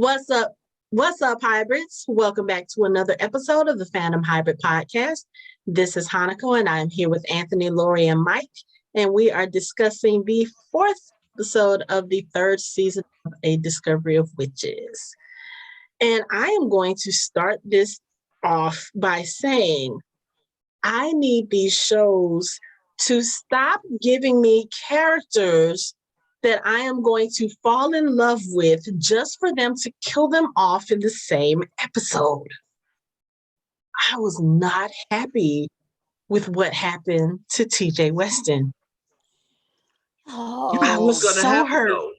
What's up? What's up, hybrids? Welcome back to another episode of the Fandom Hybrid Podcast. This is Hanako, and I am here with Anthony, Lori, and Mike, and we are discussing the fourth episode of the third season of A Discovery of Witches. And I am going to start this off by saying I need these shows to stop giving me characters that I am going to fall in love with just for them to kill them off in the same episode. I was not happy with what happened to TJ Weston. I was so hurt. Though.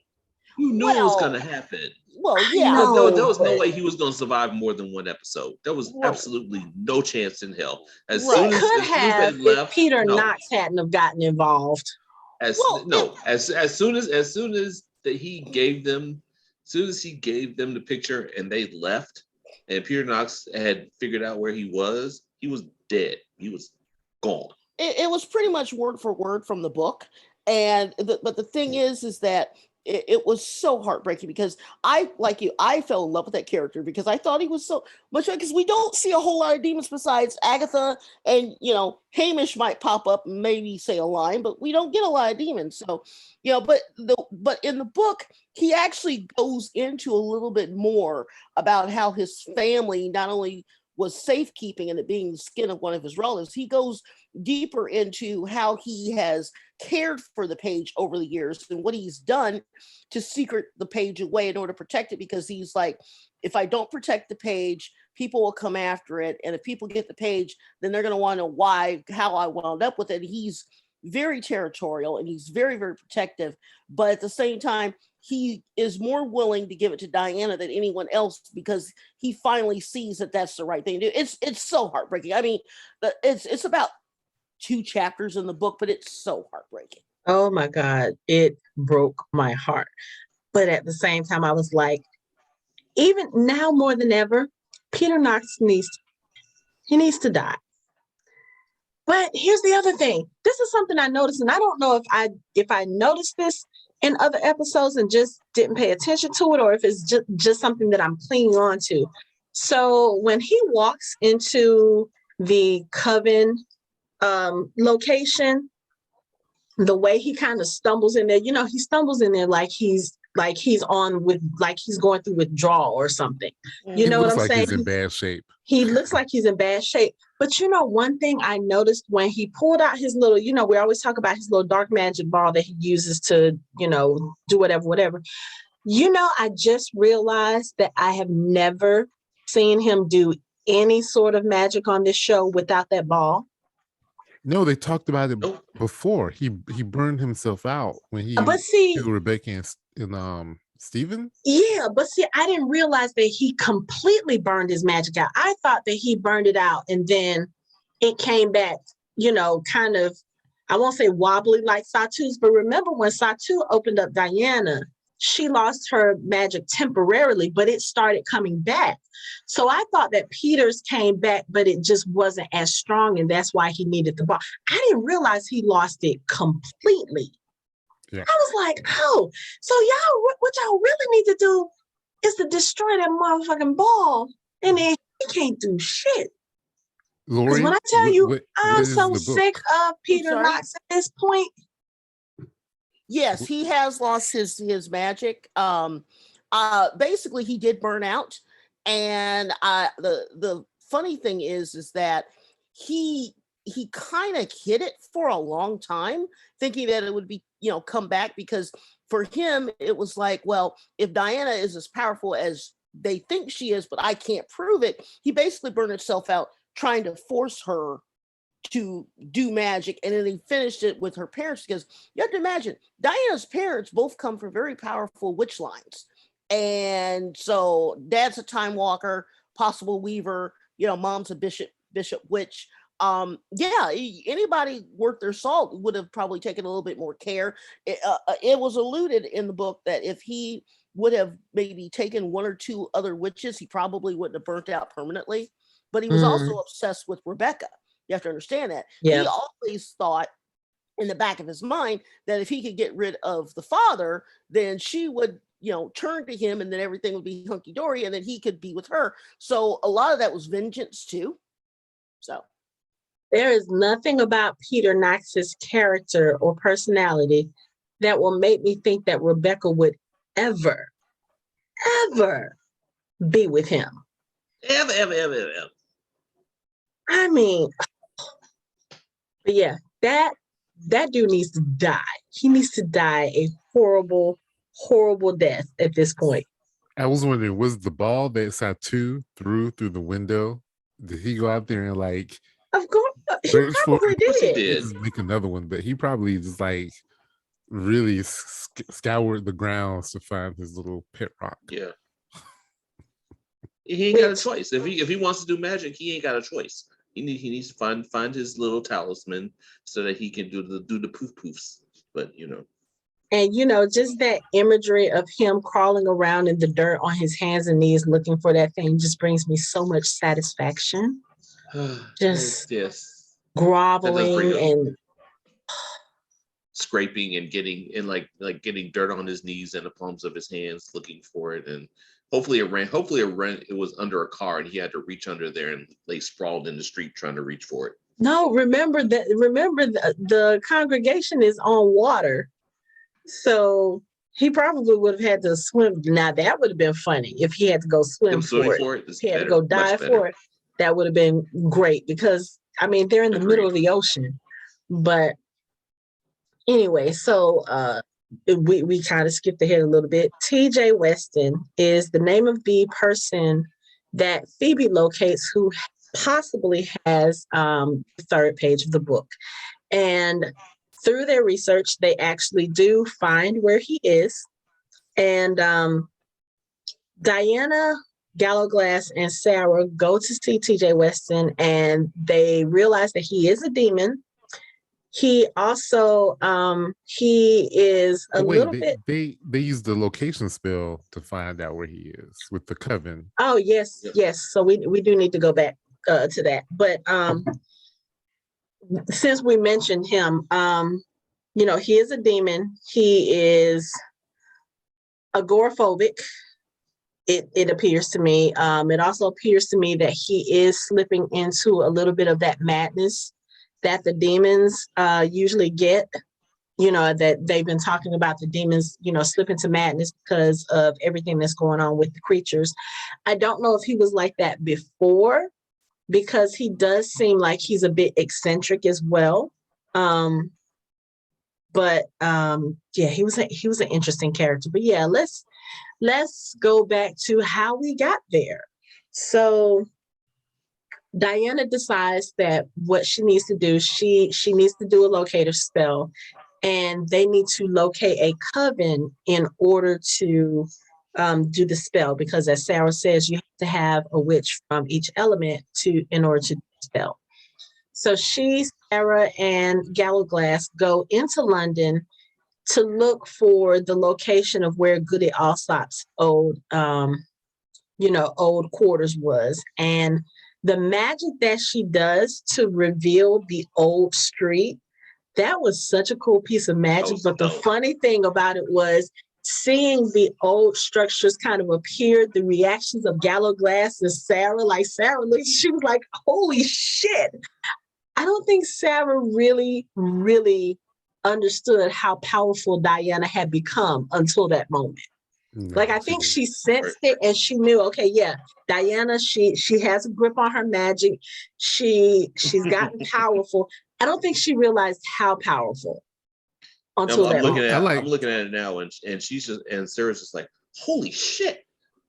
You knew it was going to happen. Well, yeah. There was no way he was going to survive more than one episode. There was absolutely no chance in hell. As soon as they left, Peter Knox hadn't have gotten involved. As soon as he gave them the picture and they left, and Peter Knox had figured out where he was dead. He was gone. It was pretty much word for word from the book, but the thing is that it was so heartbreaking because I fell in love with that character because I thought he was so much, because we don't see a whole lot of demons besides Agatha, and Hamish might pop up and maybe say a line, but we don't get a lot of demons. So but in the book he actually goes into a little bit more about how his family not only was safekeeping and it being the skin of one of his relatives. He goes deeper into how he has cared for the page over the years and what he's done to secret the page away in order to protect it, because he's like, if I don't protect the page, people will come after it, and if people get the page, then they're going to want to know how I wound up with it. He's very territorial and he's very, very protective, but at the same time he is more willing to give it to Diana than anyone else because he finally sees that that's the right thing to do. It's so heartbreaking. I mean, it's about 2 chapters in the book, but it's so heartbreaking. Oh my God, it broke my heart. But at the same time, I was like, even now more than ever, Peter Knox needs to die. But here's the other thing. This is something I noticed, and I don't know if I noticed this in other episodes and just didn't pay attention to it, or if it's just something that I'm clinging on to. So when he walks into the Coven location, the way he kind of stumbles in there, he stumbles in there like he's going through withdrawal or something. You know what I'm saying? He's in bad shape. He looks like he's in bad shape. But one thing I noticed when he pulled out his little, we always talk about his little dark magic ball that he uses to, do whatever. I just realized that I have never seen him do any sort of magic on this show without that ball. No, they talked about it before. He burned himself out when he killed Rebecca and Stephen. Yeah, but see, I didn't realize that he completely burned his magic out. I thought that he burned it out and then it came back, kind of, I won't say wobbly like Satu's, but remember when Satu opened up Diana, she lost her magic temporarily, but it started coming back. So I thought that Peter's came back, but it just wasn't as strong, and that's why he needed the ball. I didn't realize he lost it completely. Yeah. I was like, oh, so what y'all really need to do is to destroy that motherfucking ball, and then he can't do shit. Because when I tell you, I'm so sick of Peter Knox at this point. Yes, he has lost his magic. Basically, he did burn out, and the funny thing is that he kind of hid it for a long time, thinking that it would be come back, because for him it was like, well, if Diana is as powerful as they think she is, but I can't prove it, he basically burned himself out trying to force her to do magic. And then he finished it with her parents, because you have to imagine Diana's parents both come from very powerful witch lines, and so dad's a time walker, possible weaver, mom's a bishop witch. Anybody worth their salt would have probably taken a little bit more care. It was alluded in the book that if he would have maybe taken 1 or 2 other witches, he probably wouldn't have burnt out permanently. But he was also obsessed with Rebecca. You have to understand that. Yeah. He always thought in the back of his mind that if he could get rid of the father, then she would, turn to him, and then everything would be hunky-dory, and then he could be with her. So a lot of that was vengeance too. So there is nothing about Peter Knox's character or personality that will make me think that Rebecca would ever be with him. Ever. I mean, but yeah, that dude needs to die. He needs to die a horrible death at this point. I was wondering, was the ball that Satu threw through the window, did he go out there and like, of course he probably did. Just make another one, but he probably just like really scoured the grounds to find his little pet rock. Yeah. He ain't got a choice. If he wants to do magic, he ain't got a choice. He needs to find his little talisman so that he can do the poof poofs. But and just that imagery of him crawling around in the dirt on his hands and knees looking for that thing just brings me so much satisfaction. Just yes, groveling and scraping and getting getting dirt on his knees and the palms of his hands looking for it, and hopefully it was under a car and he had to reach under there and lay sprawled in the street trying to reach for it. No, remember the congregation is on water, so he probably would have had to swim. Now that would have been funny if he had to go swim for it. He had to go dive for it. That would have been great because they're in the middle of the ocean. But anyway, so we kind of skipped ahead a little bit. TJ Weston is the name of the person that Phoebe locates who possibly has the third page of the book. And through their research, they actually do find where he is. And Diana, Gallowglass, and Sarah go to see TJ Weston, and they realize that he is a demon. He also he is a little bit. They use the location spell to find out where he is with the coven. Oh yes. So we do need to go back to that. But since we mentioned him, he is a demon. He is agoraphobic. It appears to me. It also appears to me that he is slipping into a little bit of that madness that the demons usually get. That they've been talking about the demons, slip into madness because of everything that's going on with the creatures. I don't know if he was like that before, because he does seem like he's a bit eccentric as well. But he was an interesting character. But yeah, let's go back to how we got there. So Diana decides that what she needs to do, she needs to do a locator spell, and they need to locate a coven in order to do the spell, because as Sarah says, you have to have a witch from each element in order to do the spell. So Sarah, and Gallowglass go into London to look for the location of where Goody Alsop's old quarters was. And the magic that she does to reveal the old street, that was such a cool piece of magic. But the funny thing about it was seeing the old structures kind of appear, the reactions of Gallowglass and Sarah, she was like, holy shit. I don't think Sarah really, really understood how powerful Diana had become until that moment. No, I think she sensed it and she knew, okay, yeah, Diana, she has a grip on her magic. She's gotten powerful. I don't think she realized how powerful until that moment. I'm looking at it now, and she's just, and Sarah's just like, holy shit.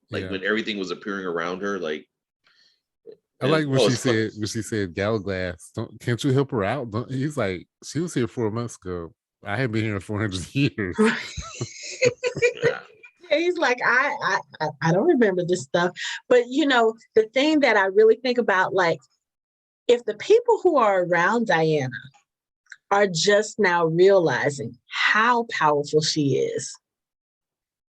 When everything was appearing around her, like. I like when she said, Gallowglass, can't you help her out? He's like, she was here 4 months ago. I had been here 400 years. He's like, I don't remember this stuff. But, the thing that I really think about, like, if the people who are around Diana are just now realizing how powerful she is,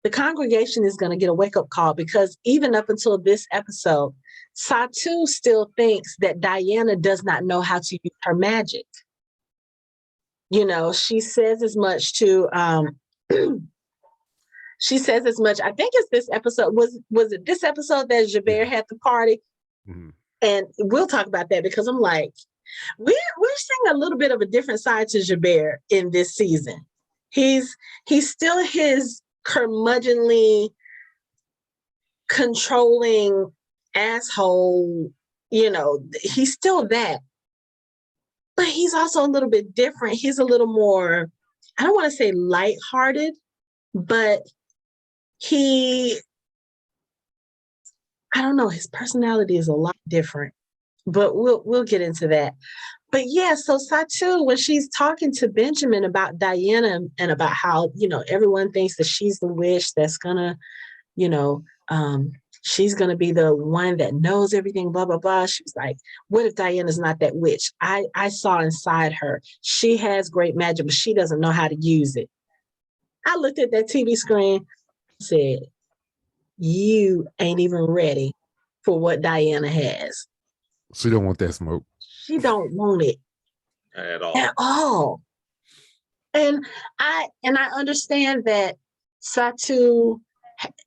the congregation is going to get a wake-up call, because even up until this episode, Satu still thinks that Diana does not know how to use her magic. She says as much to She says as much. I think it's this episode. Was it this episode that Jabert had the party? Mhm. And we'll talk about that because I'm like, we're seeing a little bit of a different side to Jabert in this season. He's still his curmudgeonly, controlling asshole. You know, he's still that, but he's also a little bit different. He's a little more, I don't want to say lighthearted, but I don't know, his personality is a lot different, but we'll get into that. But yeah, so Satu, when she's talking to Benjamin about Diana and about how, you know, everyone thinks that she's the witch that's gonna, you know, she's gonna be the one that knows everything, blah, blah, blah. She was like, what if Diana's not that witch? I saw inside her. She has great magic, but she doesn't know how to use it. I looked at that TV screen, said, you ain't even ready for what Diana has. She don't want that smoke. She don't want it at all. at all. And I understand that Satu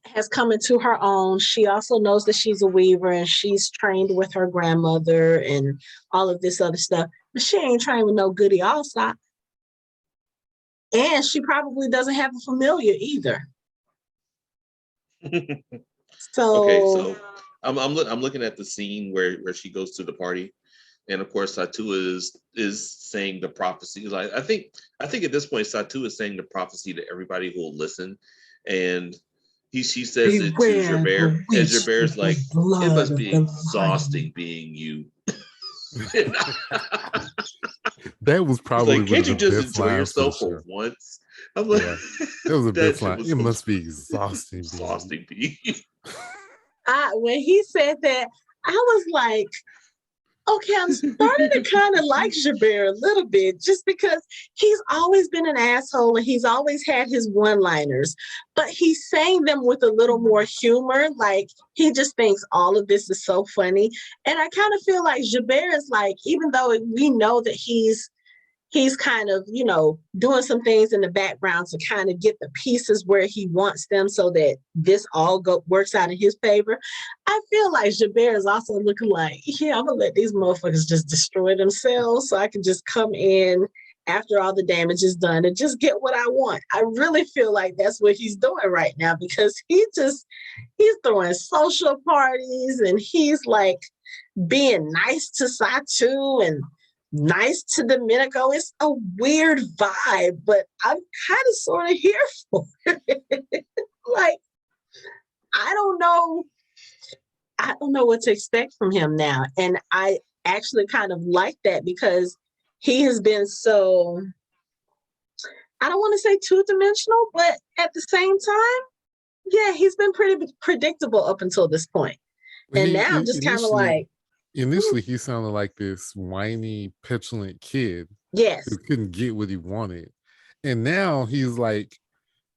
has come into her own. She also knows that she's a weaver and she's trained with her grandmother and all of this other stuff. But she ain't trained with no goody all-stop. And she probably doesn't have a familiar either. So okay, so I'm looking at the scene where she goes to the party, and of course Satu is saying the prophecy. Like I think at this point Satu is saying the prophecy to everybody who will listen, and she says it to Jabert, and Jabert's like, it must be exhausting being you. That was probably like, can't you just enjoy lines yourself for once? I'm like, that was the best line. It must be exhausting. being you. When he said that, I was like, okay, I'm starting to kind of like Jabert a little bit, just because he's always been an asshole and he's always had his one-liners, but he's saying them with a little more humor. Like, he just thinks all of this is so funny. And I kind of feel like Jabert is like, even though we know that he's kind of, you know, doing some things in the background to kind of get the pieces where he wants them so that this all works out in his favor. I feel like Jabert is also looking like, yeah, I'm going to let these motherfuckers just destroy themselves so I can just come in after all the damage is done and just get what I want. I really feel like that's what he's doing right now, because he's throwing social parties and he's like being nice to Satu and nice to Domenico. It's a weird vibe, but I'm kind of sort of here for it. Like, I don't know what to expect from him now. And I actually kind of like that, because he has been so, I don't want to say two-dimensional, but at the same time, yeah, he's been pretty predictable up until this point. And now I'm just kind of like, initially, he sounded like this whiny, petulant kid. yes, who couldn't get what he wanted, and now he's like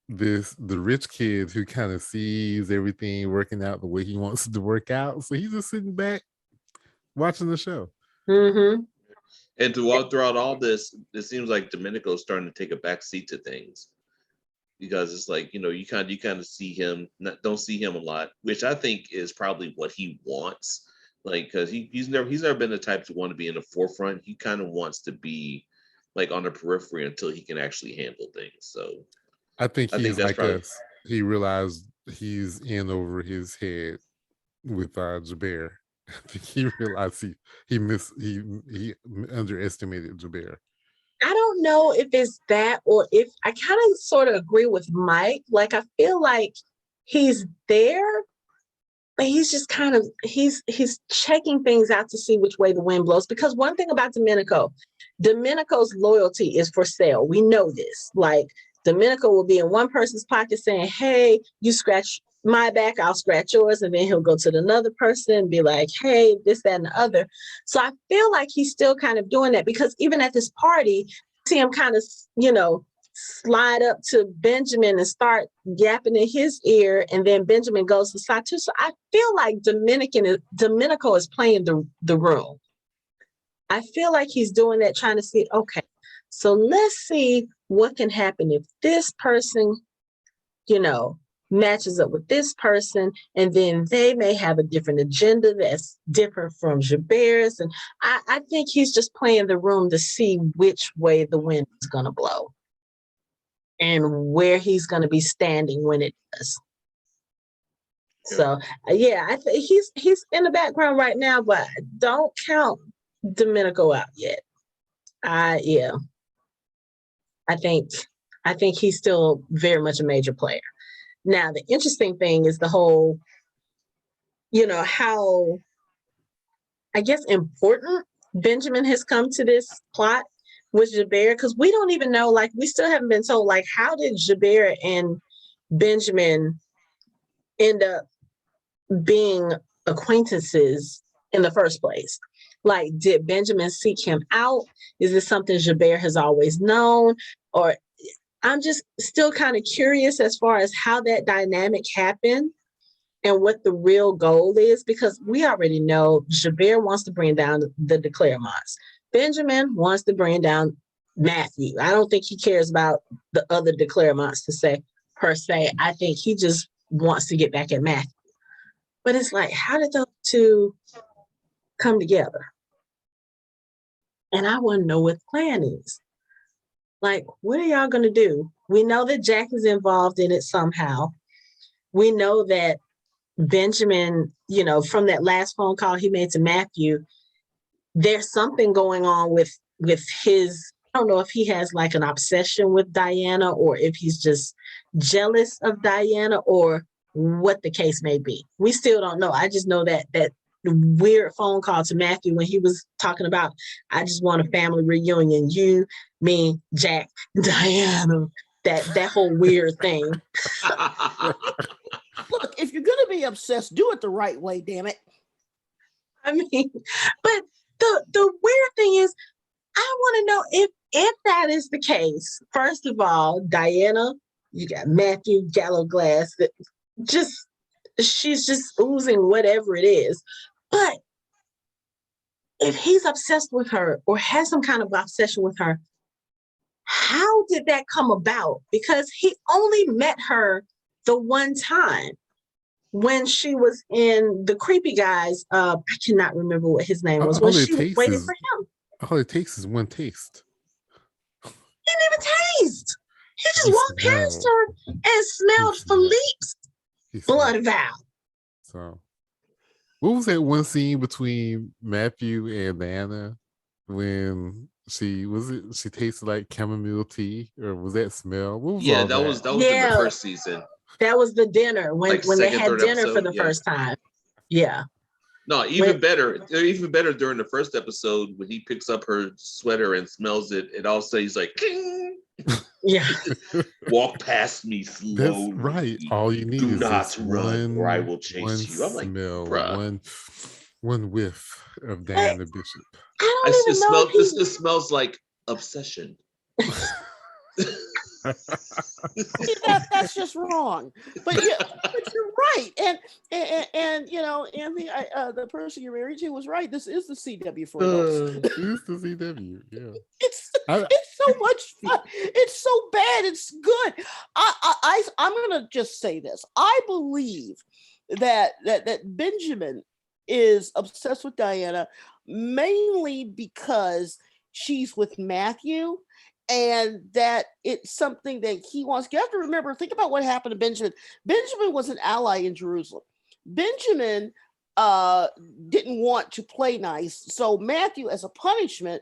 the rich kid who kind of sees everything working out the way he wants it to work out. So he's just sitting back, watching the show. Mm-hmm. And throughout all this, it seems like Domenico's starting to take a back seat to things, because it's like, you know, you kind of see him, don't see him a lot, which I think is probably what he wants. Like, because he's never been the type to want to be in the forefront. He kind of wants to be like on the periphery until he can actually handle things. So I think he's that's like probably us. He realized he's in over his head with Jabert. I think he realized he underestimated Jabert. I don't know if it's that, or if I kind of sort of agree with Mike. Like, I feel like he's there, but he's just kind of, he's checking things out to see which way the wind blows. Because one thing about Domenico's loyalty is for sale. We know this. Like, Domenico will be in one person's pocket saying, hey, you scratch my back, I'll scratch yours. And then he'll go to another person and be like, hey, this, that, and the other. So I feel like he's still kind of doing that, because even at this party, see him kind of, you know, slide up to Benjamin and start yapping in his ear, and then Benjamin goes to Satu. So I feel like Domenico is playing the room. I feel like he's doing that, trying to see, okay, so let's see what can happen if this person, you know, matches up with this person, and then they may have a different agenda that's different from Jabert's. And I think he's just playing the room to see which way the wind is going to blow and where he's going to be standing when it does. So yeah, I think he's in the background right now, but don't count Domenico out yet. Yeah, I think he's still very much a major player. Now, the interesting thing is the whole, how, I guess, important Benjamin has come to this plot with Jabert, because we don't even know, like, we still haven't been told, like, how did Jabert and Benjamin end up being acquaintances in the first place? Like, did Benjamin seek him out? Is this something Jabert has always known? Or I'm just still kind of curious as far as how that dynamic happened and what the real goal is, because we already know Jabert wants to bring down the Declaremonts. Benjamin wants to bring down Matthew. I don't think he cares about the other Declaremonts per se. I think he just wants to get back at Matthew. But it's like, how did those two come together? And I want to know what the plan is. Like, what are y'all going to do? We know that Jack is involved in it somehow. We know that Benjamin, from that last phone call he made to Matthew, there's something going on with his, I don't know if he has like an obsession with Diana, or if he's just jealous of Diana, or what the case may be. We still don't know. I just know that weird phone call to Matthew when he was talking about, I just want a family reunion, you, me, Jack, Diana, that whole weird thing. Look, if you're gonna be obsessed, do it the right way, damn it. I mean, but the weird thing is, I want to know if that is the case. First of all, Diana, you got Matthew Gallowglass, she's just oozing whatever it is. But if he's obsessed with her or has some kind of obsession with her, how did that come about? Because he only met her the one time when she was in the creepy guys. I cannot remember what his name was. When she was waiting for him. All it takes is one taste. He didn't even taste. He just walked past her and smelled Philippe's blood vow. So, what was that one scene between Matthew and Diana when she tasted like chamomile tea, or was that smell? What was that was in the first season. That was the dinner when they had dinner for the first time. Yeah. No, even better during the first episode when he picks up her sweater and smells it, and also he's like, King! Yeah. Walk past me slowly. That's right. All you need is not run, or I will chase you. I'm like, bruh. One whiff of Diana Bishop. This smells like obsession. That's just wrong. But you're right, and Anthony, the person you're married to was right. This is the CW for adults. It is the CW. Yeah, it's so much fun. It's so bad. It's good. I'm gonna just say this. I believe that Benjamin is obsessed with Diana mainly because she's with Matthew. And that it's something that he wants. You have to remember, think about what happened to Benjamin. Benjamin was an ally in Jerusalem. Benjamin didn't want to play nice. So Matthew, as a punishment,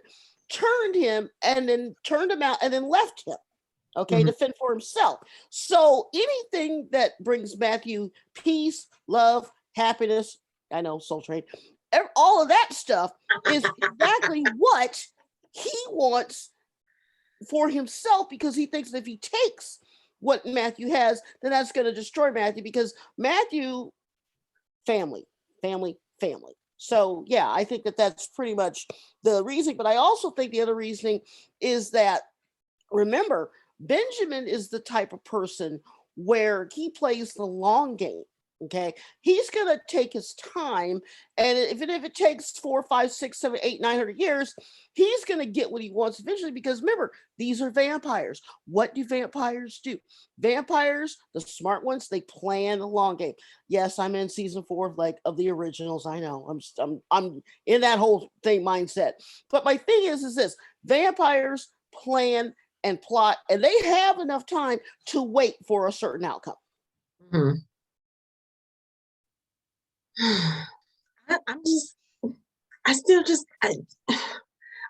turned him out and then left him, to fend for himself. So anything that brings Matthew peace, love, happiness, I know, Soul Train, all of that stuff is exactly what he wants for himself, because he thinks that if he takes what Matthew has, then that's going to destroy Matthew, because Matthew, family. So yeah, I think that that's pretty much the reason. But I also think the other reasoning is that, remember, Benjamin is the type of person where he plays the long game. Okay, he's gonna take his time, and even if it takes 4, 5, 6, 7, 8, 900 years, he's gonna get what he wants eventually. Because remember, these are vampires. What do vampires do? Vampires, the smart ones, they plan the long game. Yes, I'm in season 4 of the originals. I know. I'm in that whole thing mindset. But my thing is this: vampires plan and plot, and they have enough time to wait for a certain outcome. Mhm. I'm just, I still just, I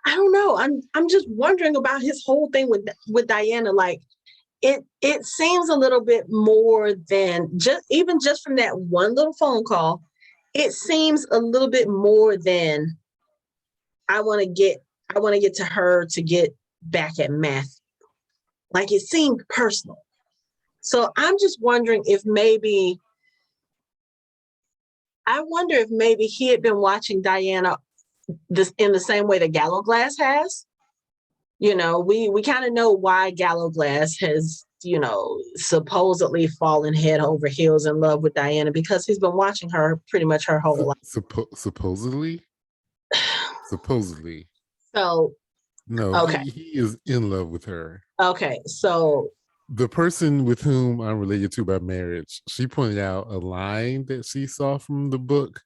don't know. I'm just wondering about his whole thing with Diana. Like, it seems a little bit more than just from that one little phone call. It seems a little bit more than I want to get to her to get back at Matthew. Like, it seemed personal. So I'm just wondering if maybe he had been watching Diana this in the same way that Gallowglass has. You know, we kind of know why Gallowglass has, supposedly fallen head over heels in love with Diana, because he's been watching her pretty much her whole life. Supposedly. So, No, okay. he is in love with her. Okay, so the person with whom I'm related to by marriage, she pointed out a line that she saw from the book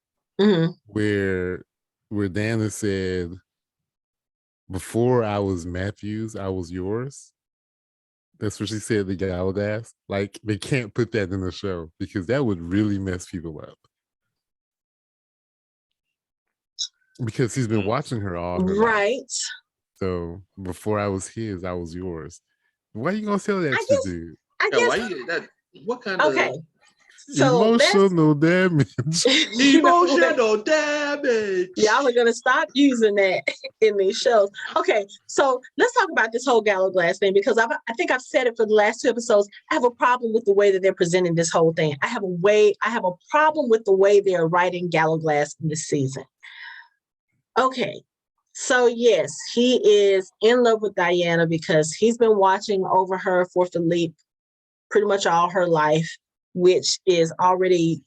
where Dana said, "Before I was Matthew's, I was yours." That's what she said to Gallowglass. Like, they can't put that in the show because that would really mess people up. Because he's been watching her all her right. life. So before I was his, I was yours. Why are you gonna tell that to dude? I Yeah, guess. why you that? What kind Okay. of So emotional damage? emotional damage? Y'all are gonna stop using that in these shows. Okay, so let's talk about this whole Gallowglass thing, because I think I've said it for the last 2 episodes. I have a problem with the way that they're presenting this whole thing. I have a problem with the way they're writing Gallowglass in this season. Okay, so yes, he is in love with Diana because he's been watching over her for Philippe pretty much all her life, which is already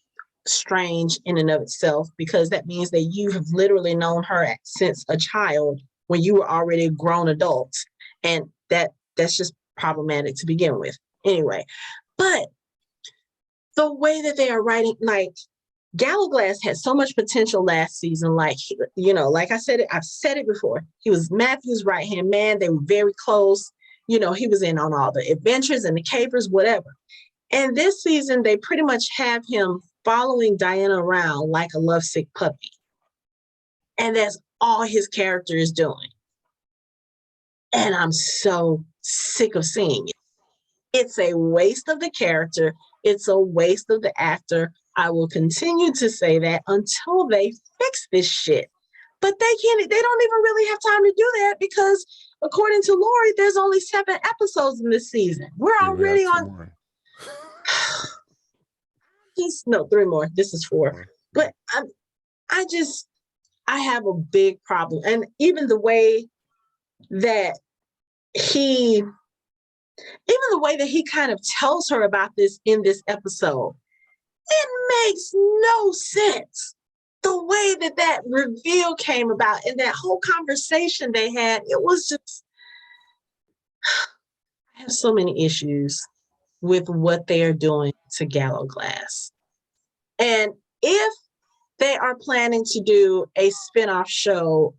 strange in and of itself, because that means that you have literally known her since a child when you were already grown adults, and that's just problematic to begin with. Anyway, but the way that they are writing, like, Gallowglass had so much potential last season. Like, like I said, I've said it before. He was Matthew's right-hand man. They were very close. He was in on all the adventures and the capers, whatever. And this season, they pretty much have him following Diana around like a lovesick puppy. And that's all his character is doing. And I'm so sick of seeing it. It's a waste of the character. It's a waste of the actor. I will continue to say that until they fix this shit. But they don't even really have time to do that, because according to Lori, there's only 7 episodes in this season. We're already on. No, 3 more. This is 4. But I have a big problem. And even the way that he kind of tells her about this in this episode, it makes no sense. The way that reveal came about and that whole conversation they had, it was just, I have so many issues with what they are doing to Gallowglass. And if they are planning to do a spinoff show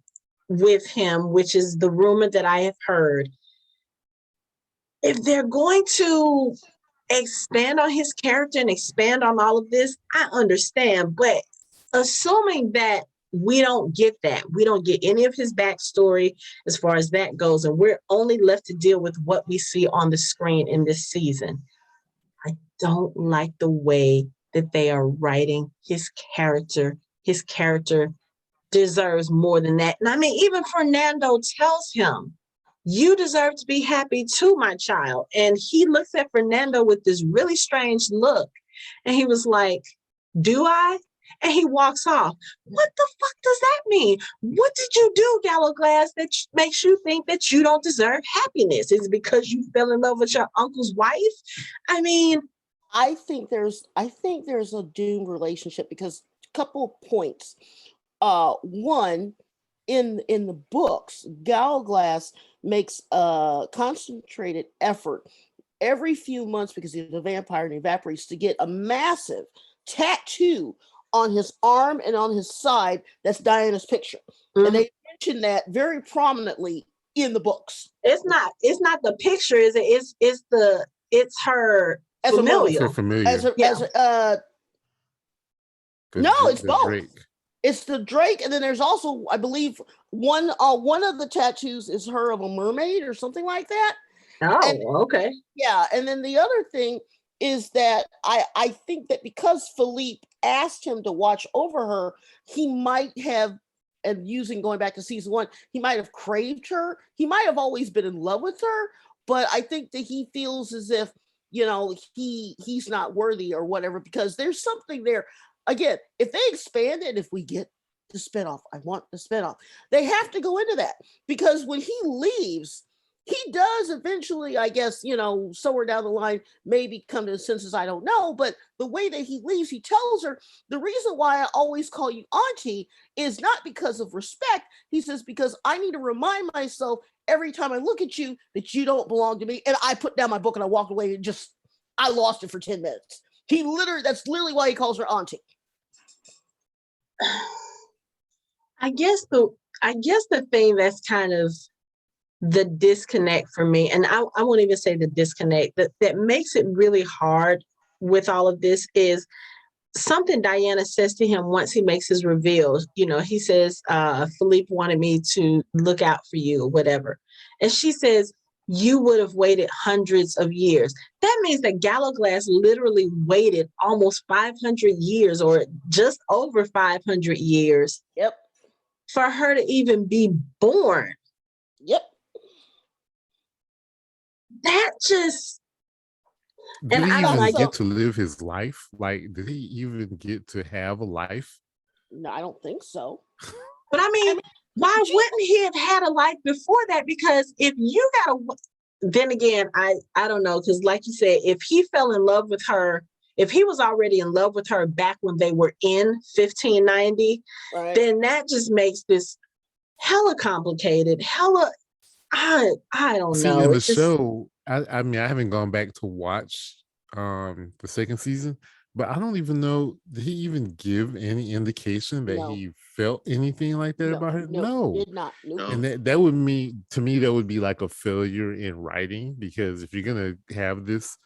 with him, which is the rumor that I have heard, if they're going to expand on his character and expand on all of this, I understand. But assuming that we don't get that, we don't get any of his backstory as far as that goes, and we're only left to deal with what we see on the screen in this season, I don't like the way that they are writing his character. His character deserves more than that. And I mean, even Fernando tells him, "You deserve to be happy too, my child." And he looks at Fernando with this really strange look. And he was like, "Do I?" And he walks off. What the fuck does that mean? What did you do, Gallowglass, that makes you think that you don't deserve happiness? Is it because you fell in love with your uncle's wife? I mean, I think there's a doomed relationship because a couple points. One, in the books, Gallowglass makes a concentrated effort every few months because he's a vampire and he evaporates to get a massive tattoo on his arm and on his side that's Diana's picture. Mhm. And they mention that very prominently in the books. It's not the picture, is it? It's her As a familial. It's her familiar. No, it's the both. Drake. It's the Drake, and then there's also, I believe, one of the tattoos is her of a mermaid or something like that. Oh, And okay. yeah, and then the other thing is that I think that because Philippe asked him to watch over her, he might have, and using going back to season 1, he might have craved her. He might have always been in love with her, but I think that he feels as if, he's not worthy or whatever, because there's something there. Again, if they expand it, if we get the spinoff, I want the spinoff, they have to go into that, because when he leaves, he does eventually, I guess, somewhere down the line, maybe come to the senses, I don't know. But the way that he leaves, he tells her, the reason why I always call you auntie is not because of respect. He says, because I need to remind myself every time I look at you that you don't belong to me. And I put down my book and I walked away and I lost it for 10 minutes. That's literally why he calls her auntie. I guess the thing that's kind of the disconnect for me, and I won't even say the disconnect, that makes it really hard with all of this is something Diana says to him once he makes his reveal. He says, Philippe wanted me to look out for you or whatever. And she says, you would have waited hundreds of years. That means that Gallowglass literally waited almost 500 years or just over 500 years. Yep. For her to even be born. Yep. That just, did he even so, get to live his life? Like, did he even get to have a life? No, I don't think so. But I mean, why wouldn't he have had a life before that? Because if you then again, I don't know, because like you said, if he fell in love with her, if he was already in love with her back when they were in 1590, right, then that just makes this hella complicated. I don't know. In the show, I mean, I haven't gone back to watch the second season, but I don't even know, did he even give any indication that he felt anything like that about her? No, did not. Nope. And that would mean, to me, that would be like a failure in writing, because if you're gonna have this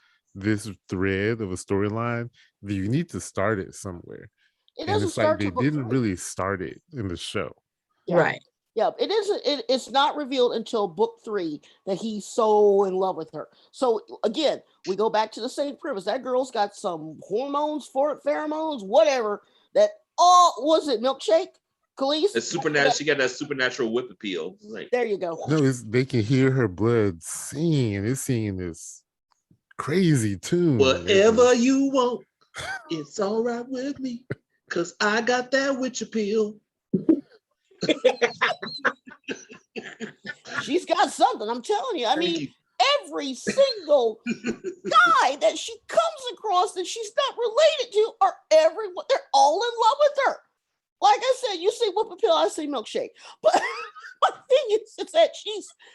thread of a storyline, then you need to start it somewhere. And it's like they didn't really start it in the show. Yeah. Right. Yeah, it isn't. It's not revealed until book 3 that he's so in love with her. So again, we go back to the same premise. That girl's got some hormones, pheromones, whatever. That all was it milkshake, Khalees? It's supernatural. She got that supernatural whip appeal. Like, there you go. No, they can hear her blood singing. It's singing this crazy tune. Whatever you want, it's all right with me, cause I got that witch appeal. She's got something, I'm telling you. I mean, every single guy that she comes across that she's not related to they're all in love with her. Like I said, you say whoop appeal, I say milkshake. But my thing is that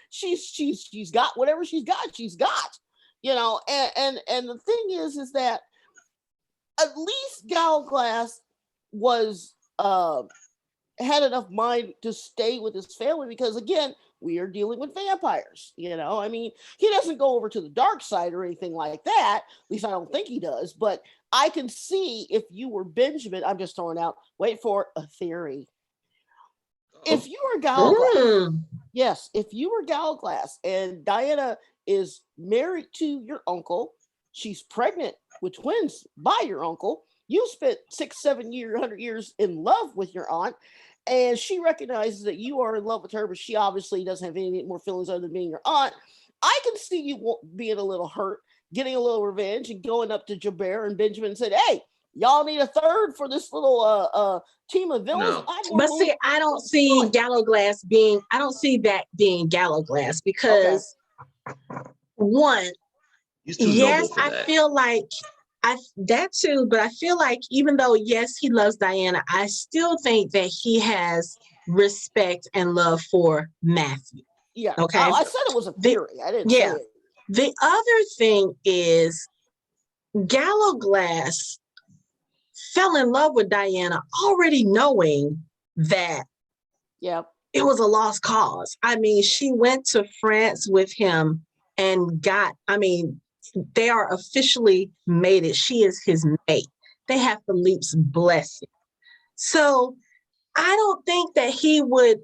she's got whatever she's got, and the thing is that at least Gallowglass was had enough mind to stay with his family, because again, we are dealing with vampires. I mean, he doesn't go over to the dark side or anything like that. At least I don't think he does. But I can see, if you were Benjamin, I'm just throwing out, wait for a theory. If you were Gallowglass, yes, if you were Gallowglass and Diana is married to your uncle, she's pregnant with twins by your uncle, you spent 6, 7 years, 100 years in love with your aunt, and she recognizes that you are in love with her, but she obviously doesn't have any more feelings other than being your aunt. I can see you being a little hurt, getting a little revenge, and going up to Jabert and Benjamin and said, hey, y'all need a third for this little team of villains. No. But see, I don't see Gallowglass being, I don't see that being Gallowglass, because one, yes, I that too, but I feel like even though yes, he loves Diana, I still think that he has respect and love for Matthew. Yeah. Okay. Oh, I said it was a The, theory. I didn't say yeah. it. The other thing is Gallowglass fell in love with Diana already knowing that Yeah. it was a lost cause. I mean, she went to France with him and they are officially mated. She is his mate. They have Philippe's blessing. So I don't think that he would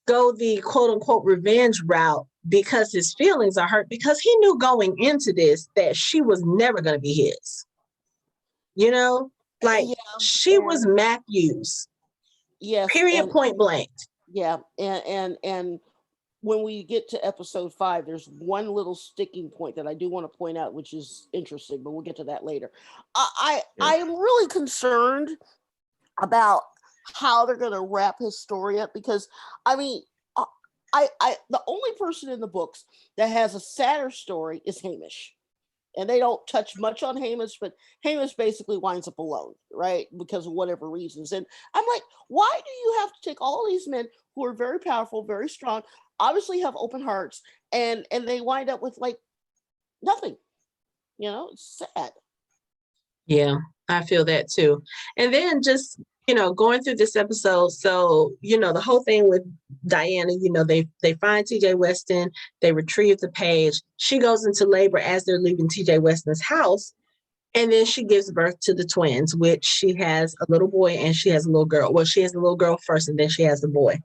go the quote unquote revenge route because his feelings are hurt, because he knew going into this that she was never going to be his. You know, like she was Matthew's. Yes. Period, point blank. Yeah. And when we get to episode 5, there's one little sticking point that I do want to point out, which is interesting, but we'll get to that later. I am really concerned about how they're going to wrap his story up, because I mean, I the only person in the books that has a sadder story is Hamish. And they don't touch much on Hamish, but Hamish basically winds up alone, right? Because of whatever reasons. And I'm like, why do you have to take all these men who are very powerful, very strong, obviously have open hearts, and they wind up with like nothing? You know, it's sad. Yeah, I feel that too. And then just, going through this episode, so, the whole thing with Diana, they find TJ Weston, they retrieve the page. She goes into labor as they're leaving TJ Weston's house. And then she gives birth to the twins, which she has a little boy and she has a little girl. Well, she has a little girl first and then she has the boy.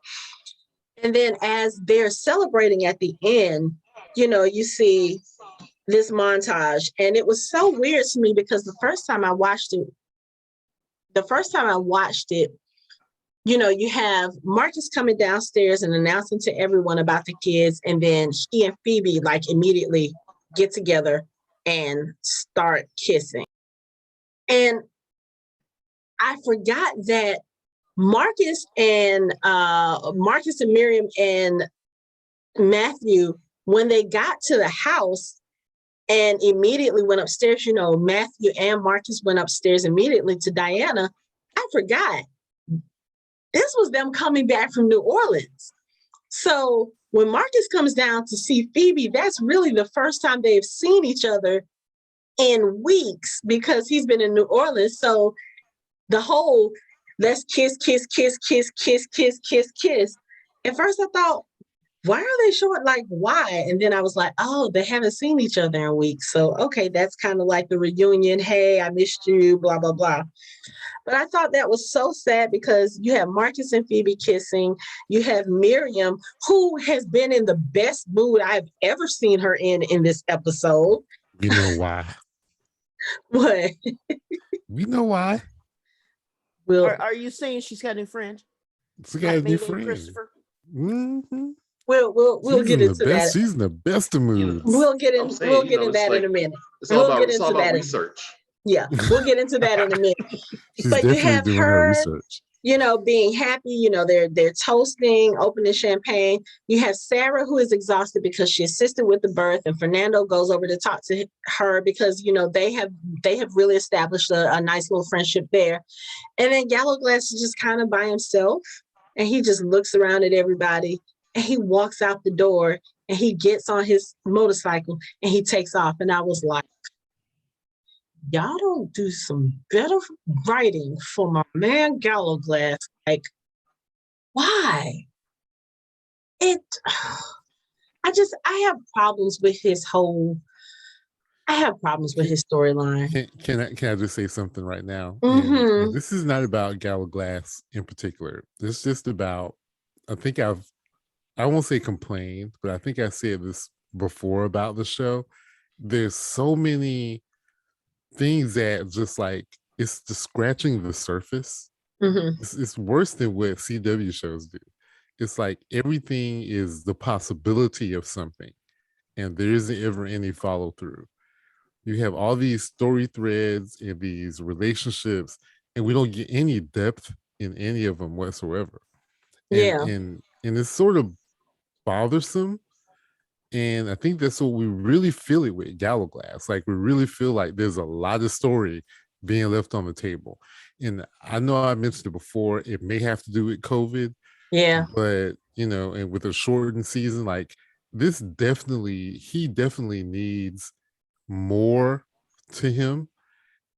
And then as they're celebrating at the end, you see this montage. And it was so weird to me because the first time I watched it, you have Marcus coming downstairs and announcing to everyone about the kids. And then he and Phoebe immediately get together and start kissing. And I forgot that Marcus and Miriam and Matthew, when they got to the house and immediately went upstairs, Matthew and Marcus went upstairs immediately to Diana. I forgot. This was them coming back from New Orleans. So when Marcus comes down to see Phoebe, that's really the first time they've seen each other in weeks because he's been in New Orleans. So the whole let's kiss, kiss, kiss, kiss, kiss, kiss, kiss, kiss. At first I thought, why are they showing, why? And then I was like, oh, they haven't seen each other in weeks. So, okay, that's kind of like the reunion. Hey, I missed you, blah, blah, blah. But I thought that was so sad because you have Marcus and Phoebe kissing. You have Miriam, who has been in the best mood I've ever seen her in this episode. We know why. What? We know why. Well, are you saying she's got a new friend? She got a new friend. Christopher? Mm-hmm. We'll get into that. She's in the best of moods. We'll get into that in a minute. It's all about research. Yeah, we'll get into that in a minute. She's but definitely you have doing her research. Being happy, they're toasting, opening champagne. You have Sarah, who is exhausted because she assisted with the birth, and Fernando goes over to talk to her because, they have really established a nice little friendship there. And then Gallowglass is just kind of by himself, and he just looks around at everybody, and he walks out the door, and he gets on his motorcycle, and he takes off. And I was like, y'all don't do some better writing for my man Gallowglass. Why? I have problems with his storyline. Can I just say something right now? Mm-hmm. And this is not about Gallowglass in particular. It's just about, I won't say complained, but I think I said this before about the show. There's so many things that just it's just scratching the surface. Mm-hmm. It's worse than what CW shows do. It's like everything is the possibility of something, and there isn't ever any follow through. You have all these story threads and these relationships, and we don't get any depth in any of them whatsoever. And it's sort of bothersome And I think that's what we really feel it with Gallowglass. Like we really feel like there's a lot of story being left on the table. And I know I mentioned it before, it may have to do with COVID, Yeah. but and with a shortened season, like he definitely needs more to him.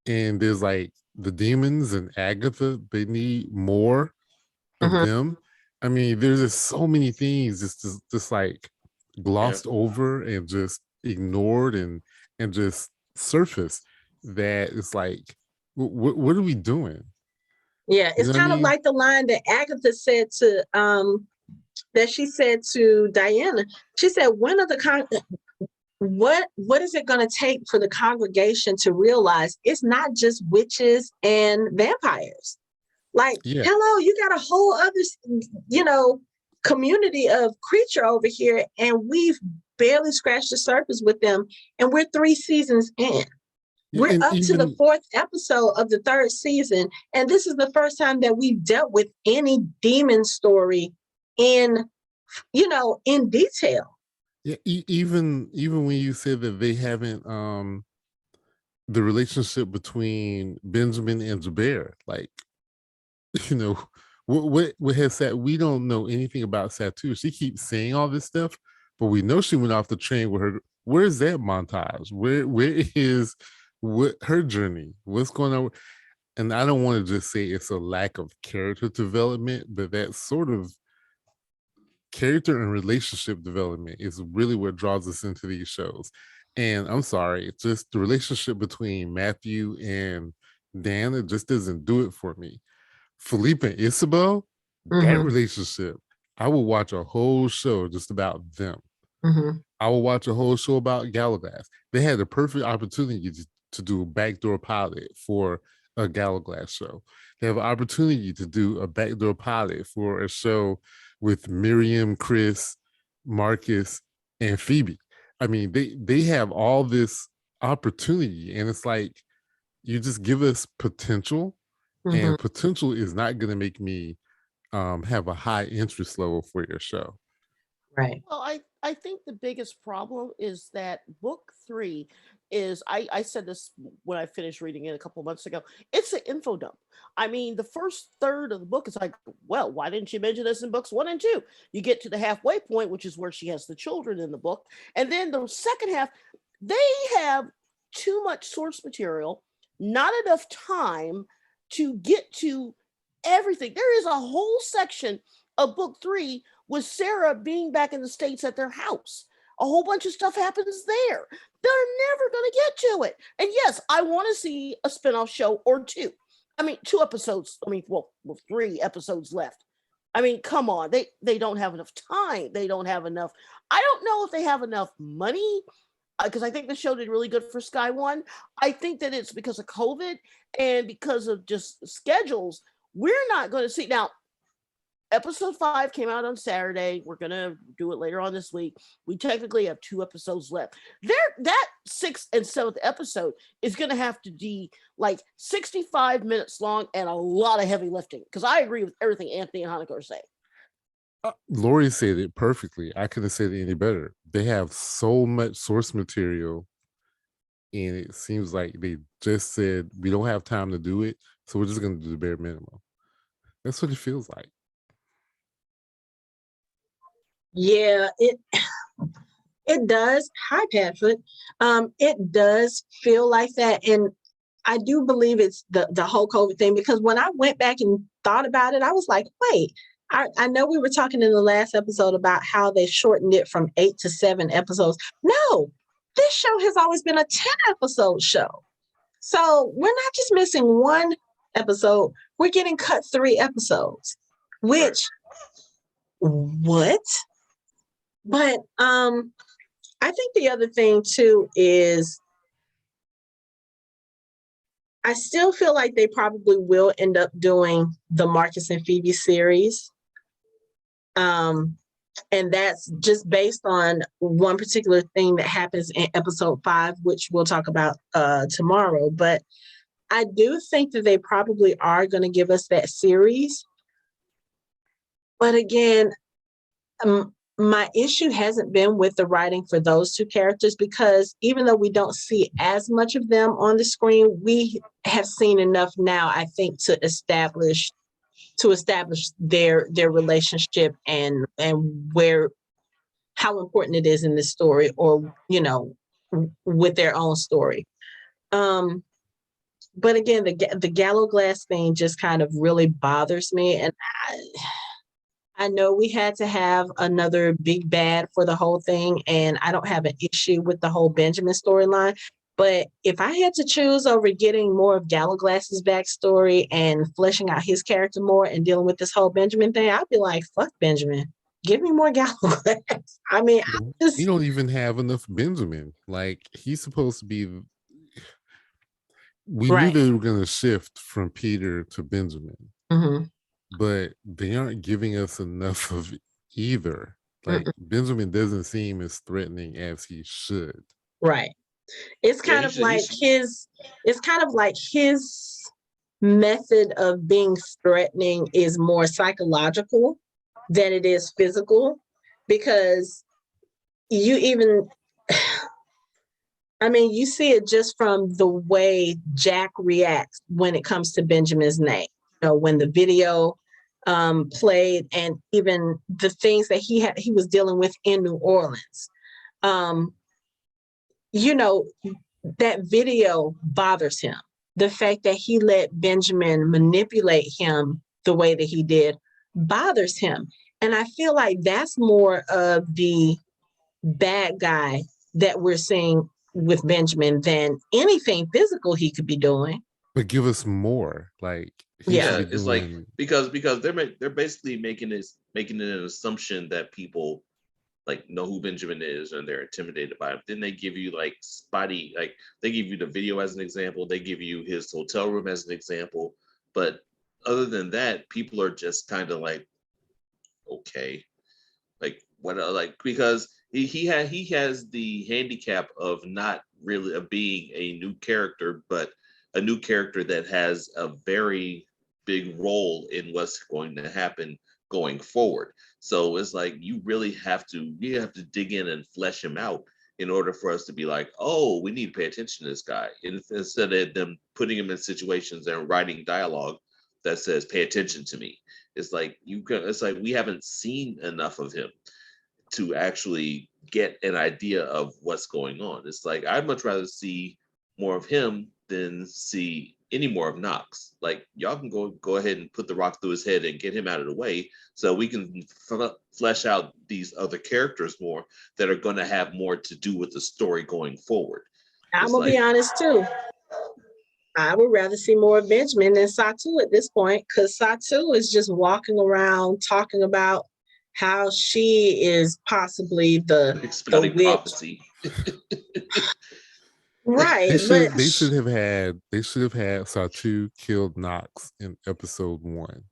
And there's like the demons and Agatha, they need more of Mhm. them. I mean, there's just so many things just like Yeah. glossed over and just ignored and just surfaced that it's like, what are we doing? Yeah, You it's know what I kind of mean? like the line that Agatha said to that she said to Diana. She said, "When are what is it going to take for the congregation to realize it's not just witches and vampires? Like, Yeah. hello, you got a whole other, you know, community of creature over here, and we've barely scratched the surface with them, and we're 3 seasons in. We're And up to the even 4th episode of the 3rd season, and this is the first time that we've dealt with any demon story in, in detail." yeah, even when you said that they haven't the relationship between Benjamin and Jabir, like, you know, what has that we don't know anything about Satu. She keeps saying all this stuff, but we know she went off the train with her. Where's that montage? Where is what her journey? What's going on? And I don't want to just say it's a lack of character development, but that sort of character and relationship development is really what draws us into these shows. And I'm sorry, it's just the relationship between Matthew and Dan, it just doesn't do it for me. Philippe and Isabel, that Mm-hmm. relationship, I will watch a whole show just about them. Mm-hmm. I will watch a whole show about Gallowglass. They had the perfect opportunity to do a backdoor pilot for a Gallowglass show. They have an opportunity to do a backdoor pilot for a show with Miriam, Chris, Marcus, and Phoebe. I mean, they have all this opportunity, and it's like you just give us potential, Mm-hmm. and potential is not going to make me have a high interest level for your show. Right. Well, I think the biggest problem is that book three is I said this when I finished reading it a couple months ago. It's an info dump. I mean, the first third of the book is like, well, why didn't you mention this in books 1 and 2? You get to the halfway point, which is where she has the children in the book, and then the second half, they have too much source material, not enough time to get to everything. There is a whole section of book three with Sarah being back in the States at their house. A whole bunch of stuff happens there. They're never going to get to it. And yes, I want to see a spinoff show or two. I mean, 2 episodes. I mean, well, 3 episodes left. I mean, come on. They don't have enough time. They don't have enough. I don't know if they have enough money because I think the show did really good for Sky One. I think that it's because of COVID and because of just schedules. We're not going to see now. Episode 5 came out on Saturday. We're gonna do it later on this week. We technically have 2 episodes left. That 6th and 7th episode is gonna have to be like 65 minutes long and a lot of heavy lifting. Because I agree with everything Anthony and Hanukkah are saying. Lori said it perfectly. I couldn't have said it any better. They have so much source material, and it seems like they just said we don't have time to do it, so we're just gonna do the bare minimum. That's what it feels like. Yeah, it does. Hi, Patrick. It does feel like that, and I do believe it's the whole COVID thing, because when I went back and thought about it, I was like, wait, I know we were talking in the last episode about how they shortened it from 8 to 7 episodes. No, this show has always been a 10-episode show. So we're not just missing one episode, we're getting cut 3 episodes, which, what? But I think the other thing too is I still feel like they probably will end up doing the Marcus and Phoebe series. And that's just based on one particular thing that happens in episode 5, which we'll talk about tomorrow. But I do think that they probably are going to give us that series. But again, my issue hasn't been with the writing for those two characters, because even though we don't see as much of them on the screen, we have seen enough now, I think, to establish their relationship and where, how important it is in this story, or with their own story. But again, the Gallowglass thing just kind of really bothers me, and I know we had to have another big bad for the whole thing, and I don't have an issue with the whole Benjamin storyline. But if I had to choose over getting more of Gallowglass's backstory and fleshing out his character more and dealing with this whole Benjamin thing, I'd be like, fuck Benjamin. Give me more Gallowglass. I mean, you don't even have enough Benjamin. Like, he's supposed to be. We knew they were going to shift from Peter to Benjamin. Mm-hmm. But they aren't giving us enough of either. Like, Benjamin doesn't seem as threatening as he should. Right. It's kind of like his method of being threatening is more psychological than it is physical, because you see it just from the way Jack reacts when it comes to Benjamin's name. When the video played, and even the things that he was dealing with in New Orleans. That video bothers him. The fact that he let Benjamin manipulate him the way that he did bothers him. And I feel like that's more of the bad guy that we're seeing with Benjamin than anything physical he could be doing. But give us more. Like, it's like because they're basically making it an assumption that people like know who Benjamin is and they're intimidated by him. Then they give you like spotty, like they give you the video as an example, they give you his hotel room as an example, but other than that, people are just kind of like, okay, like what, like, because he has the handicap of not really being a new character, but a new character that has a very big role in what's going to happen going forward. So it's like you have to dig in and flesh him out in order for us to be like, oh, we need to pay attention to this guy. And instead of them putting him in situations and writing dialogue that says, pay attention to me. It's like we haven't seen enough of him to actually get an idea of what's going on. It's like I'd much rather see more of him than see any more of Knox. Like, y'all can go ahead and put the rock through his head and get him out of the way so we can flesh out these other characters more that are going to have more to do with the story going forward. I'm going to be honest too. I would rather see more of Benjamin than Satu at this point, because Satu is just walking around talking about how she is possibly the witch. Prophecy. Right. They should have had Satu killed Knox in episode 1.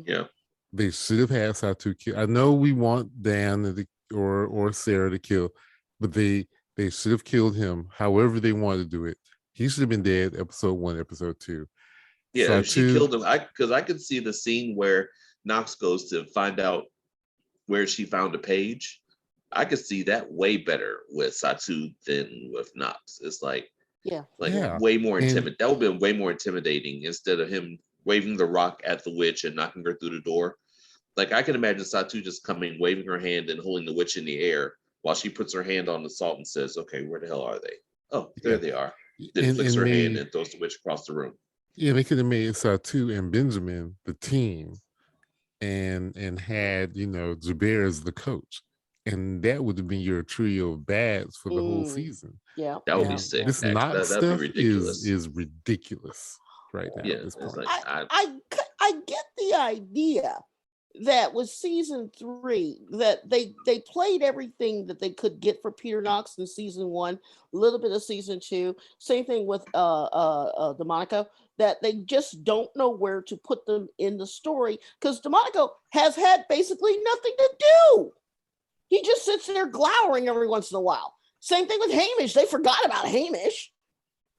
Yeah. They should have had Satu kill. I know we want Dan or Sarah to kill, but they should have killed him however they wanted to do it. He should have been dead episode 1, episode 2. Yeah, Satu, she killed him. Because I could see the scene where Knox goes to find out where she found a page. I could see that way better with Satu than with Knox. It's like, way more intimidating. That would have been way more intimidating instead of him waving the rock at the witch and knocking her through the door. Like, I can imagine Satu just coming, waving her hand and holding the witch in the air while she puts her hand on the salt and says, okay, where the hell are they? Oh, there they are. Then flicks her hand and throws the witch across the room. Yeah, they could have made Satu and Benjamin the team and had, Jabir as the coach. And that would have been your trio of bads for the whole season. Yeah, that would be sick. This Knox stuff is ridiculous right now. At this point. Like, I get the idea that with season 3 that they played everything that they could get for Peter Knox in season 1, a little bit of season 2. Same thing with DeMonico, that they just don't know where to put them in the story because DeMonico has had basically nothing to do. He just sits there glowering every once in a while. Same thing with Hamish. They forgot about Hamish.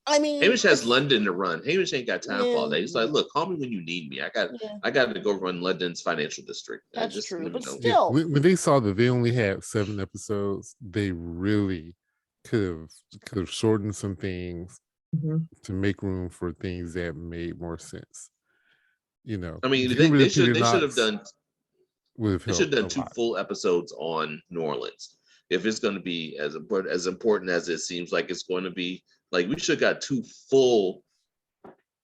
I mean, Hamish has London to run. Hamish ain't got time for all that. He's like, yeah. look, call me when you need me. I got to go run London's financial district. That's true, but know. still, when they saw that they only had 7 episodes, they really could have shortened some things to make room for things that made more sense. You know, I mean, getting rid they of Peter should have Knox done. would have They should helped have a done 2 lot. full episodes on New Orleans. If it's going to be as important as it seems like it's going to be, like we should have got 2 full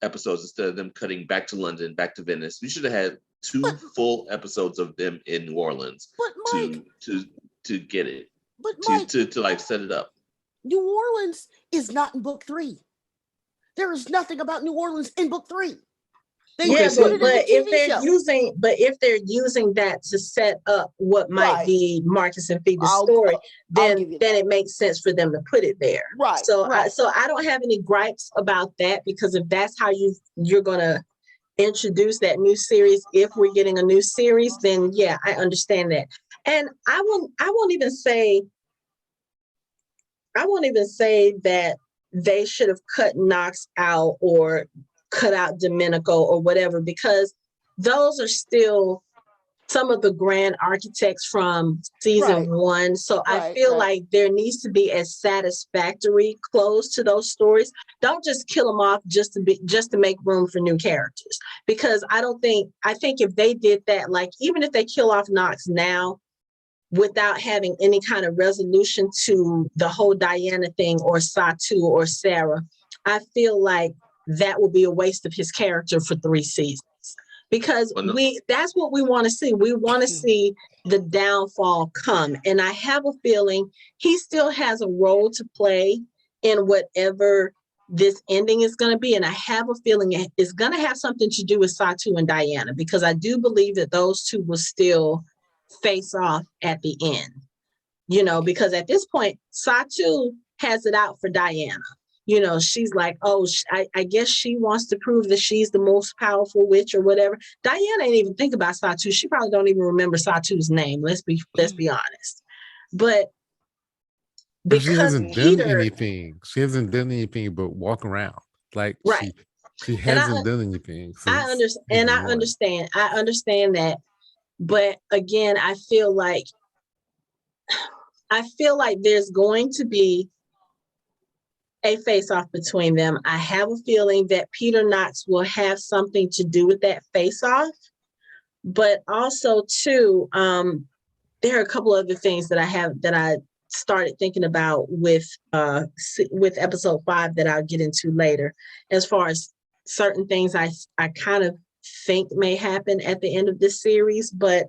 episodes instead of them cutting back to London, back to Venice. We should have had 2 full episodes of them in New Orleans to get it. But Mike, to like set it up. New Orleans is not in book 3. There is nothing about New Orleans in book 3. They put it in the TV show. If they're using that to set up what might be Marcus and Phoebe's story, then it makes sense for them to put it there. Right. So I don't have any gripes about that, because if that's how you're gonna introduce that new series, if we're getting a new series, then yeah, I understand that. And I won't even say that they should have cut Knox out or cut out Domenico or whatever, because those are still some of the grand architects from season 1. So I feel like there needs to be a satisfactory close to those stories. Don't just kill them off just to make room for new characters, because I think if they did that, like even if they kill off Knox now without having any kind of resolution to the whole Diana thing or Satu or Sarah, I feel like that would be a waste of his character for 3 seasons, because that's what we want to see. We want to see the downfall come. And I have a feeling he still has a role to play in whatever this ending is going to be. And I have a feeling it's going to have something to do with Satu and Diana, because I do believe that those two will still face off at the end, because at this point, Satu has it out for Diana. She's like, oh, I guess she wants to prove that she's the most powerful witch or whatever. Diana ain't even think about Satu. She probably don't even remember Satu's name. Let's be honest. But she hasn't done anything. She hasn't done anything but walk around. Like she hasn't done anything. I understand that. But again, I feel like there's going to be a face-off between them. I have a feeling that Peter Knox will have something to do with that face-off. But also, too, there are a couple other things that I started thinking about with episode 5 that I'll get into later, as far as certain things I kind of think may happen at the end of this series. But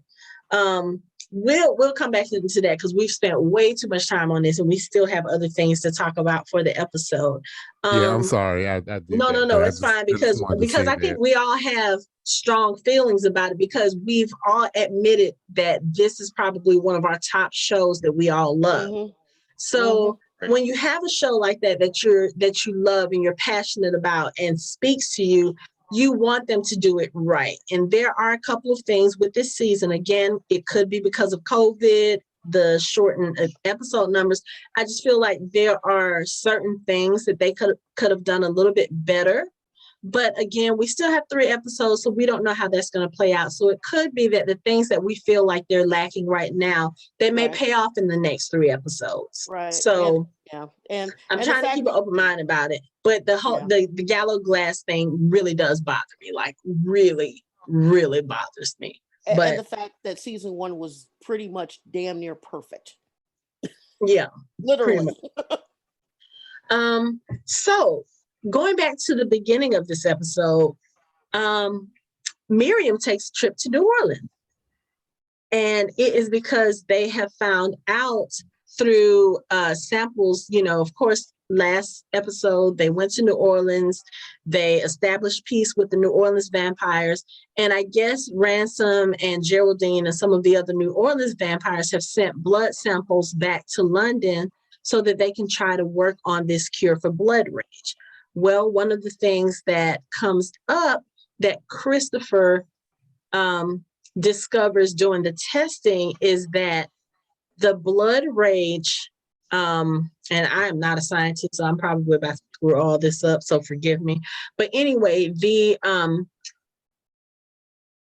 we'll come back into that, because we've spent way too much time on this and we still have other things to talk about for the episode. I'm sorry. I did no, it's fine, because I think we all have strong feelings about it, because we've all admitted that this is probably one of our top shows that we all love. So when you have a show like that you love and you're passionate about and speaks to you, you want them to do it right. And there are a couple of things with this season. Again, it could be because of COVID, the shortened episode numbers. I just feel like there are certain things that they could have done a little bit better. But again, we still have 3 episodes, so we don't know how that's going to play out. So it could be that the things that we feel like they're lacking right now, they may pay off in the next 3 episodes. Right. So and I'm trying to keep an open mind about it. But the whole the Gallowglass thing really does bother me. Like really, really bothers me. And the fact that season 1 was pretty much damn near perfect. Yeah. Literally. So going back to the beginning of this episode, Miriam takes a trip to New Orleans. And it is because they have found out through samples, of course, last episode, they went to New Orleans, they established peace with the New Orleans vampires. And I guess Ransom and Geraldine and some of the other New Orleans vampires have sent blood samples back to London so that they can try to work on this cure for blood rage. Well, one of the things that comes up that Christopher discovers during the testing is that the blood rage And I am not a scientist, so I'm probably about to screw all this up, so forgive me. But anyway,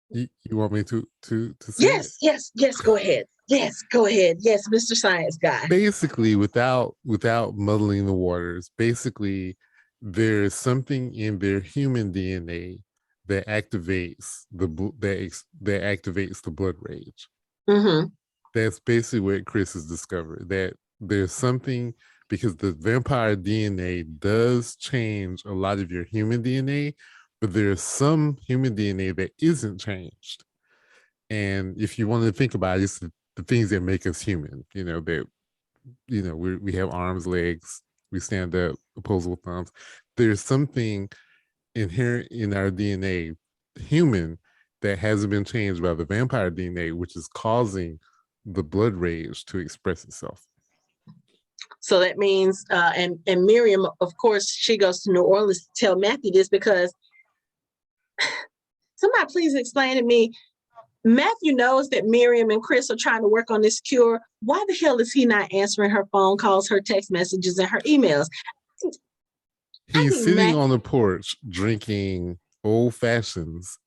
You want me to say it? yes, go ahead. Yes, go ahead. Yes, Mr. Science Guy. Basically, without muddling the waters, basically there's something in their human DNA that activates that activates the blood rage. Mm-hmm. That's basically what Chris has discovered, that there's something, because the vampire DNA does change a lot of your human DNA, but there's some human DNA that isn't changed. And if you want to think about it, it's the things that make us human, that we have arms, legs, we stand up, opposable thumbs. There's something inherent in our DNA, human, that hasn't been changed by the vampire DNA, which is causing the blood rage to express itself. So that means, and Miriam, of course, she goes to New Orleans to tell Matthew this, because somebody please explain to me, Matthew knows that Miriam and Chris are trying to work on this cure. Why the hell is he not answering her phone calls, her text messages, and her emails? He's sitting on the porch drinking old fashions,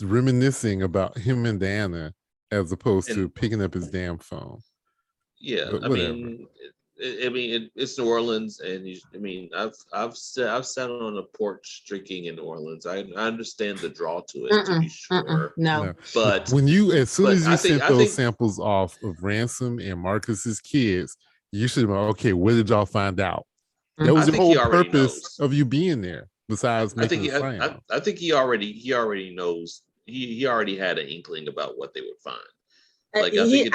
reminiscing about him and Diana, as opposed to picking up his damn phone. Yeah, I mean, it's New Orleans, and I've sat on a porch drinking in New Orleans. I understand the draw to it, to be sure. No, but as soon as you sent those samples off of Ransom and Marcus's kids, you should have been, okay, what did y'all find out? That was the whole purpose of you being there. Besides making a sign. I think he already knows. He already had an inkling about what they would find. I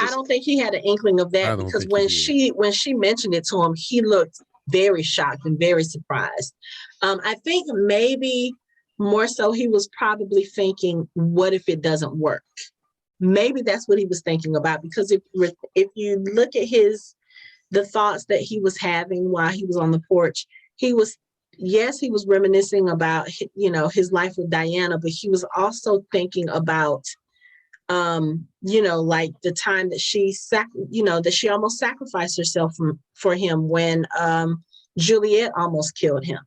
don't think he had an inkling of that, because when she mentioned it to him, he looked very shocked and very surprised. I think maybe more so he was probably thinking, what if it doesn't work? Maybe that's what he was thinking about, because if you look at the thoughts that he was having while he was on the porch, he was reminiscing about, his life with Diana, but he was also thinking about, like the time that she almost sacrificed herself for him when Juliet almost killed him.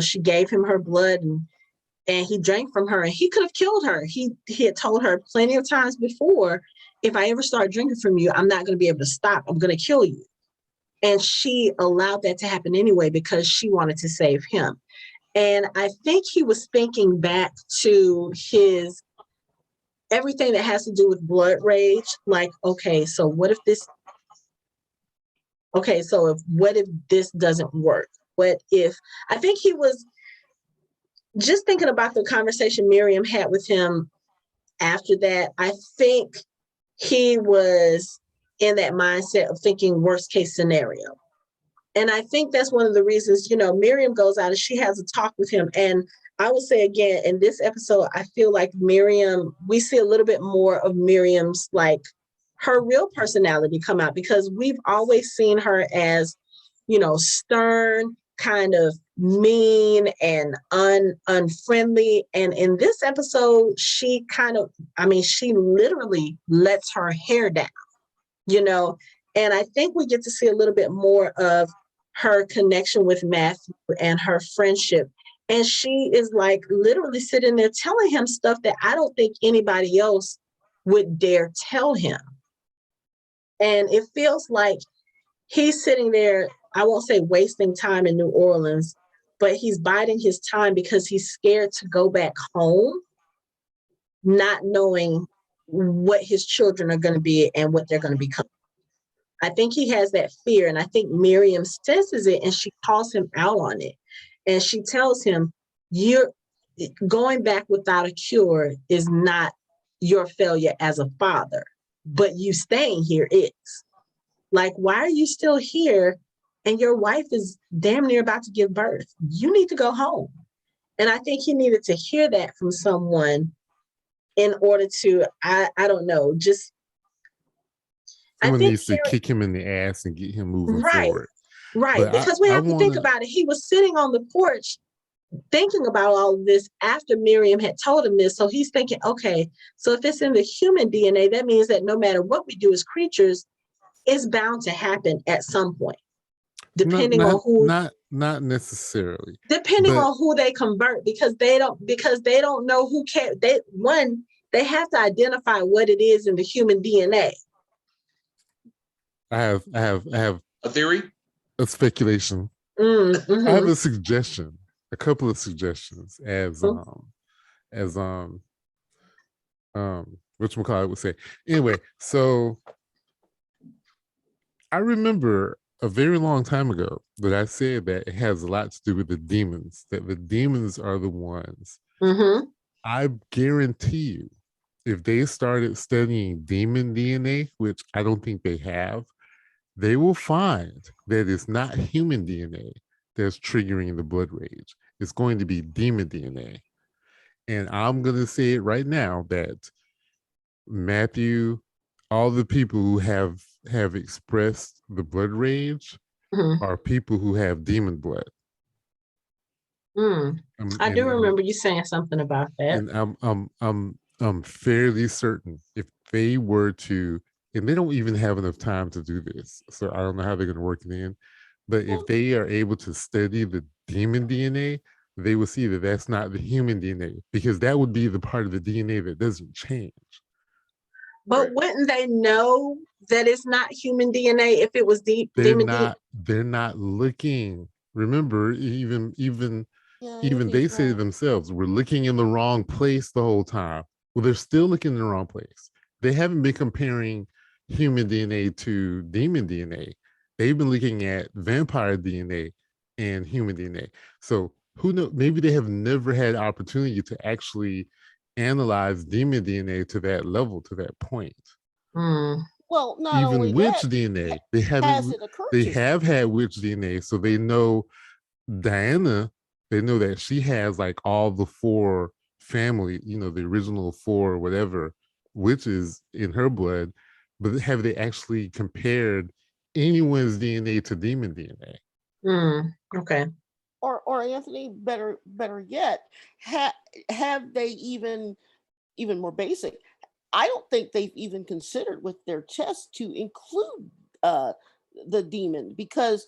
She gave him her blood and he drank from her, and he could have killed her. He had told her plenty of times before, if I ever start drinking from you, I'm not going to be able to stop. I'm going to kill you. And she allowed that to happen anyway, because she wanted to save him. And I think he was thinking back to everything that has to do with blood rage. Like, what if this doesn't work? I think he was just thinking about the conversation Miriam had with him after that. I think he was in that mindset of thinking worst case scenario. And I think that's one of the reasons, Miriam goes out and she has a talk with him. And I will say again, in this episode, I feel like Miriam, we see a little bit more of Miriam's, like, her real personality come out, because we've always seen her as, stern, kind of mean and unfriendly. And in this episode, she literally lets her hair down, and I think we get to see a little bit more of her connection with Matthew and her friendship. And she is like literally sitting there telling him stuff that I don't think anybody else would dare tell him. And it feels like he's sitting there, I won't say wasting time in New Orleans, but he's biding his time because he's scared to go back home, not knowing what his children are going to be and what they're going to become. I think he has that fear, and I think Miriam senses it, and she calls him out on it. And she tells him, you're going back without a cure is not your failure as a father, but you staying here is. Like, why are you still here? And your wife is damn near about to give birth. You need to go home. And I think he needed to hear that from someone in order to, I don't know, just. Someone needs to kick him in the ass and get him moving forward. Right, but because we have to think about it. He was sitting on the porch thinking about all of this after Miriam had told him this. So he's thinking, okay, so if it's in the human DNA, that means that no matter what we do as creatures, it's bound to happen at some point, Not depending on not who not necessarily, depending but on who they convert, because they don't know who can they have to identify what it is in the human DNA. I have A theory? a speculation. I have Mm-hmm. a suggestion, a couple of suggestions as whatchamacallit would say. Anyway, so I remember a very long time ago that I said that it has a lot to do with the demons, that the demons are the ones. Mm-hmm. I guarantee you, if they started studying demon DNA, which I don't think they have, they will find that it's not human DNA that's triggering the blood rage. It's going to be demon DNA. And I'm going to say it right now that Matthew, all the people who have expressed the blood rage Mm-hmm. are people who have demon blood. Mm. I do remember you saying something about that. And I'm fairly certain if they were to, and they don't even have enough time to do this, so I don't know how they're going to work it in. But if they are able to study the demon DNA, they will see that that's not the human DNA, because that would be the part of the DNA that doesn't change. But wouldn't they know that it's not human DNA if it was demon DNA? They're not looking. Remember, even they say themselves, we're looking in the wrong place the whole time. Well, they're still looking in the wrong place. They haven't been comparing human DNA to demon DNA. They've been looking at vampire DNA and human DNA. So who knows? Maybe they have never had opportunity to actually analyze demon DNA to that level, to that point. Mm. Well, not Even only witch that, DNA, they has haven't. it occurred They to have had witch DNA, so they know Diana. They know that she has like all the four family, the original four, whatever, witches in her blood. But have they actually compared anyone's DNA to demon DNA? Mm. Okay. or Anthony, better yet, have they even more basic? I don't think they've even considered with their test to include uh, the demon, because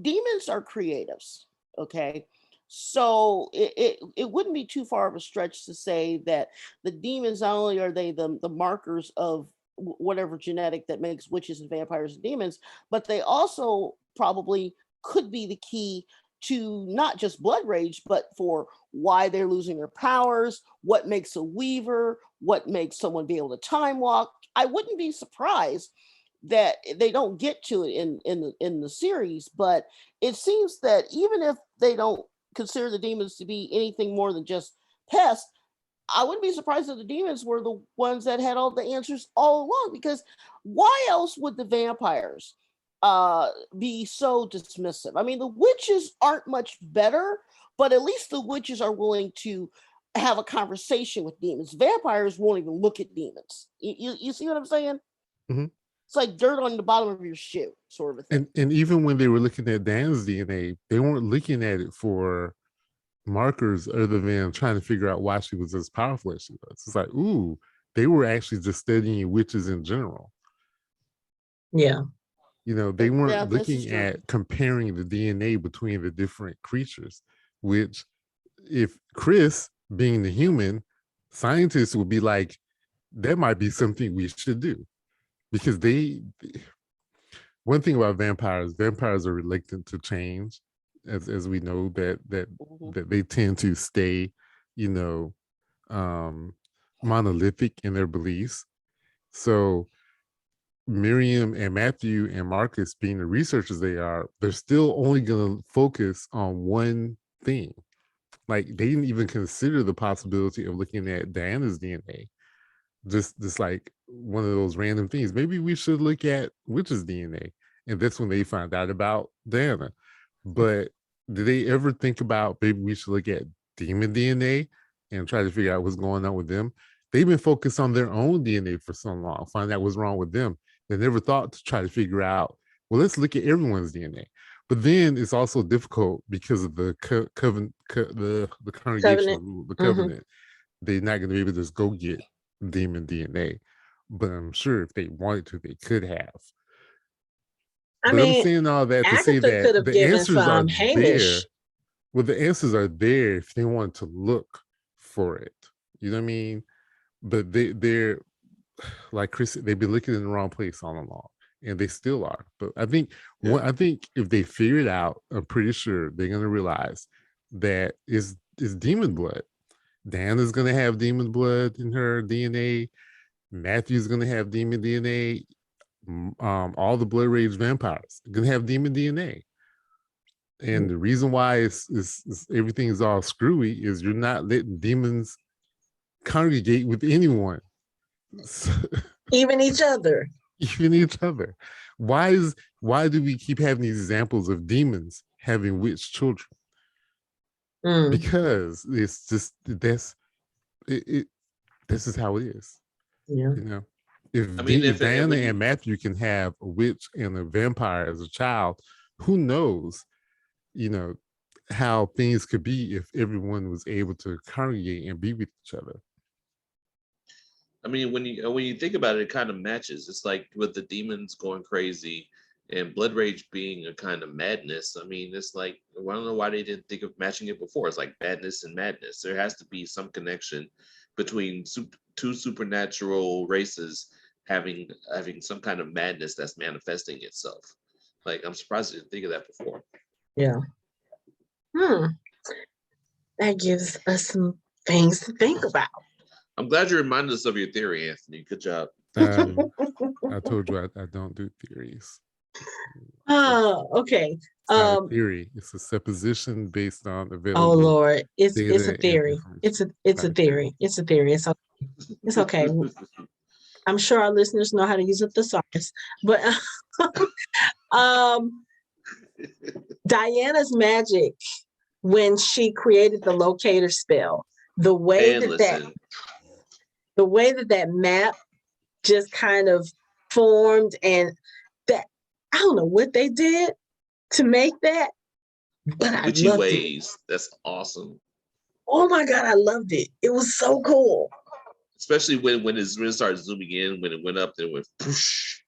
demons are creatives. Okay. So it wouldn't be too far of a stretch to say that the demons, not only are they the markers of whatever genetic that makes witches and vampires and demons, but they also probably could be the key to not just blood rage, but for why they're losing their powers, what makes a weaver, what makes someone be able to time walk. I wouldn't be surprised that they don't get to it in the series, but it seems that even if they don't consider the demons to be anything more than just pests, I wouldn't be surprised if the demons were the ones that had all the answers all along, because why else would the vampires be so dismissive? I mean, the witches aren't much better, but at least the witches are willing to have a conversation with demons. Vampires won't even look at demons. You see what I'm saying? Mm-hmm. It's like dirt on the bottom of your shoe, sort of a thing. And even when they were looking at Dan's DNA, they weren't looking at it for markers other than trying to figure out why she was as powerful as she was. It's like, ooh, they were actually just studying witches in general. Yeah. They weren't This is looking true. at comparing the DNA between the different creatures, which, if Chris, being the human, scientists would be like, that might be something we should do. Because one thing about vampires are reluctant to change, as we know that they tend to stay, monolithic in their beliefs. So Miriam and Matthew and Marcus, being the researchers they are, they're still only going to focus on one thing. Like, they didn't even consider the possibility of looking at Diana's DNA. Just like one of those random things. Maybe we should look at witch's DNA. And that's when they find out about Diana. But did they ever think about maybe we should look at demon DNA and try to figure out what's going on with them? They've been focused on their own DNA for so long, find out what's wrong with them. They never thought to try to figure out, well, let's look at everyone's DNA. But then it's also difficult because of the covenant, the congregational rule, the covenant. They're not going to be able to just go get demon DNA. but I'm sure if they wanted to, they could have. I But I'm mean, saying all that to say Agatha that could have the given answers are some there. Hamish. Well, the answers are there if they want to look for it. You know what I mean? But they're like Chris, they've been looking in the wrong place all along, and they still are. But I think I think if they figure it out, I'm pretty sure they're gonna realize that is demon blood. Diana's gonna have demon blood in her DNA. Matthew's gonna have demon DNA. All the blood rage vampires are gonna have demon DNA. And the reason why it's everything is all screwy is you're not letting demons congregate with anyone. Even each other. Even each other. Why do we keep having these examples of demons having witch children? Because it's just this is how it is. Yeah. You know, if Diana and Matthew can have a witch and a vampire as a child, who knows, you know, how things could be if everyone was able to congregate and be with each other. I mean, when you think about it, it kind of matches. It's like with the demons going crazy and blood rage being a kind of madness. I mean, it's like, I don't know why they didn't think of matching it before. It's like madness and madness. There has to be some connection between two supernatural races having some kind of madness that's manifesting itself. Like, I'm surprised I didn't think of that before. Yeah. That gives us some things to think about. I'm glad you reminded us of your theory, Anthony. Good job. I told you I don't do theories. Okay. It's not a theory. It's a supposition based on available. Oh Lord, it's a theory. It's a theory. It's a theory. It's okay. I'm sure our listeners know how to use a thesaurus, but Diana's magic when she created the locator spell, the way that map just kind of formed, and that I don't know what they did to make that, but I loved ways. It. That's awesome. Oh my God, I loved it. It was so cool. Especially when it started zooming in, when it went up, then it went push.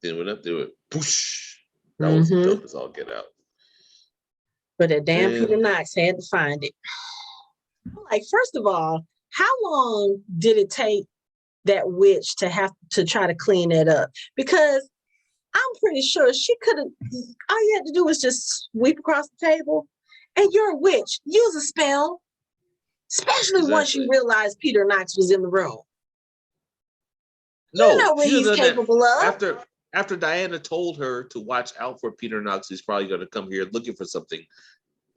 Then it went up, then it went push. That was dope as all get out. But that damn Peter Knox had to find it. Like, first of all, how long did it take that witch to have to try to clean it up? Because I'm pretty sure she could have, all you had to do was just sweep across the table, and you're a witch. Use a spell. Especially once you realize Peter Knox was in the room. No, you know what he's capable of. After Diana told her to watch out for Peter Knox, he's probably going to come here looking for something.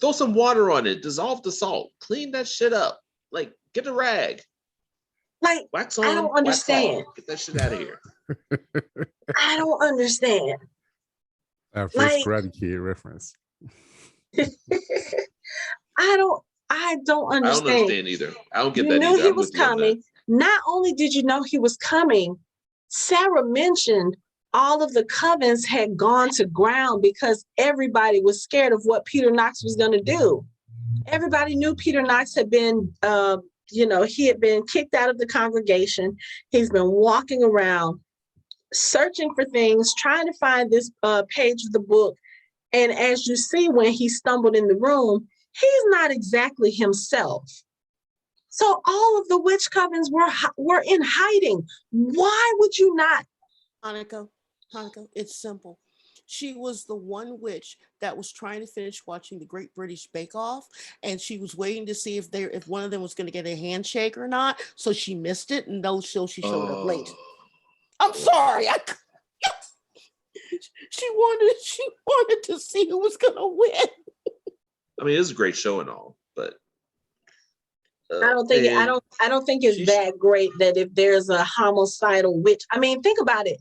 Throw some water on it. Dissolve the salt. Clean that shit up. Like, get a rag. Like, wax on. I don't understand. Get that shit out of here. I don't understand. Our first Karate Kid reference. I don't understand. I don't understand either. I don't get that either. You knew he was coming. Not only did you know he was coming, Sarah mentioned all of the covens had gone to ground because everybody was scared of what Peter Knox was going to do. Everybody knew Peter Knox had been, he had been kicked out of the congregation. He's been walking around, searching for things, trying to find this page of the book. And as you see, when he stumbled in the room, he's not exactly himself. So all of the witch covens were in hiding. Why would you not? Hanukkah, it's simple. She was the one witch that was trying to finish watching the Great British Bake Off, and she was waiting to see if one of them was going to get a handshake or not. So she missed it, and so she showed up late. I'm sorry. She wanted to see who was going to win. I mean, it's a great show and all, but I don't think it's that great that if there's a homicidal witch. I mean, think about it.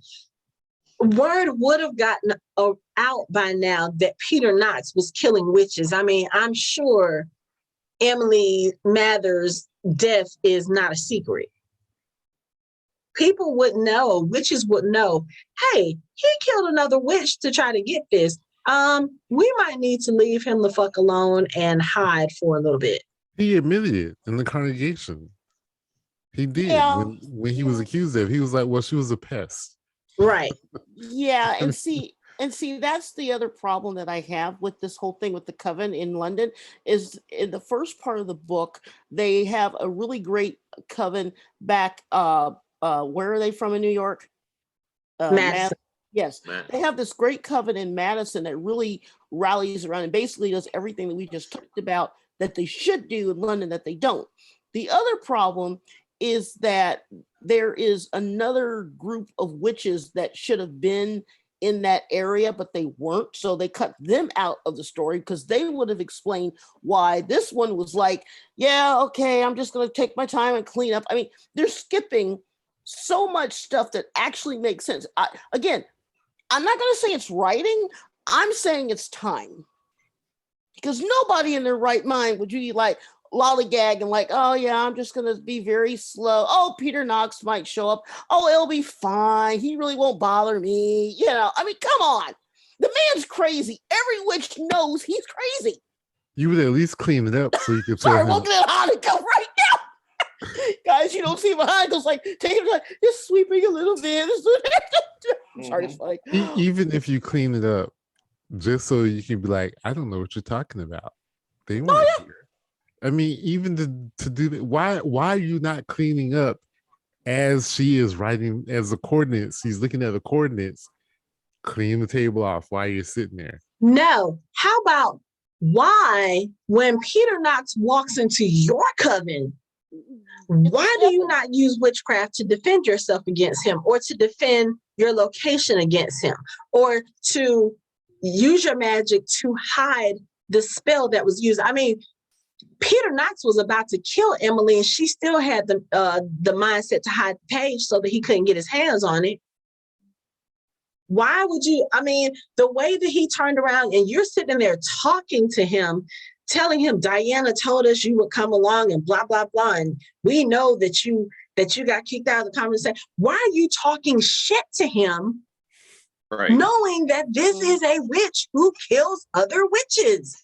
Word would have gotten out by now that Peter Knox was killing witches. I mean, I'm sure Emily Mather's death is not a secret. People would know, witches would know, hey, he killed another witch to try to get this. We might need to leave him the fuck alone and hide for a little bit. He admitted it in the congregation. He did Yeah. when he was accused of. He was like, "Well, she was a pest." Right. Yeah, and see, that's the other problem that I have with this whole thing with the coven in London is in the first part of the book, they have a really great coven back where are they from in New York? Madison. Yes, Man. they have this great coven in Madison that really rallies around and basically does everything that we just talked about that they should do in London that they don't. The other problem is that there is another group of witches that should have been in that area, but they weren't. So they cut them out of the story because they would have explained why this one was like, yeah, okay, I'm just going to take my time and clean up. I mean, they're skipping so much stuff that actually makes sense. Again, I'm not going to say it's writing. I'm saying it's time. Because nobody in their right mind would you like lollygag and like, oh yeah, I'm just going to be very slow. Oh, Peter Knox might show up. Oh, it'll be fine. He really won't bother me. You know, I mean, come on. The man's crazy. Every witch knows he's crazy. You would at least clean it up so you could tell Sorry, him. we're looking at Hanukkah right now. Guys, you don't see behind us like taking like just sweeping a little bit. I'm sorry, it's funny. Even if you clean it up, just so you can be like, I don't know what you're talking about. They weren't here. I mean, even to do that, why are you not cleaning up as she is writing as the coordinates? She's looking at the coordinates. Clean the table off while you're sitting there. No. How about why, when Peter Knox walks into your coven, why do you not use witchcraft to defend yourself against him, or to defend your location against him, or to use your magic to hide the spell that was used? I mean, Peter Knox was about to kill Emily, and she still had the mindset to hide the page so that he couldn't get his hands on it. Why would you? I mean, the way that he turned around and you're sitting there talking to him, telling him Diana told us you would come along and blah, blah, blah. And we know that you got kicked out of the conversation. Why are you talking shit to him, knowing that this is a witch who kills other witches?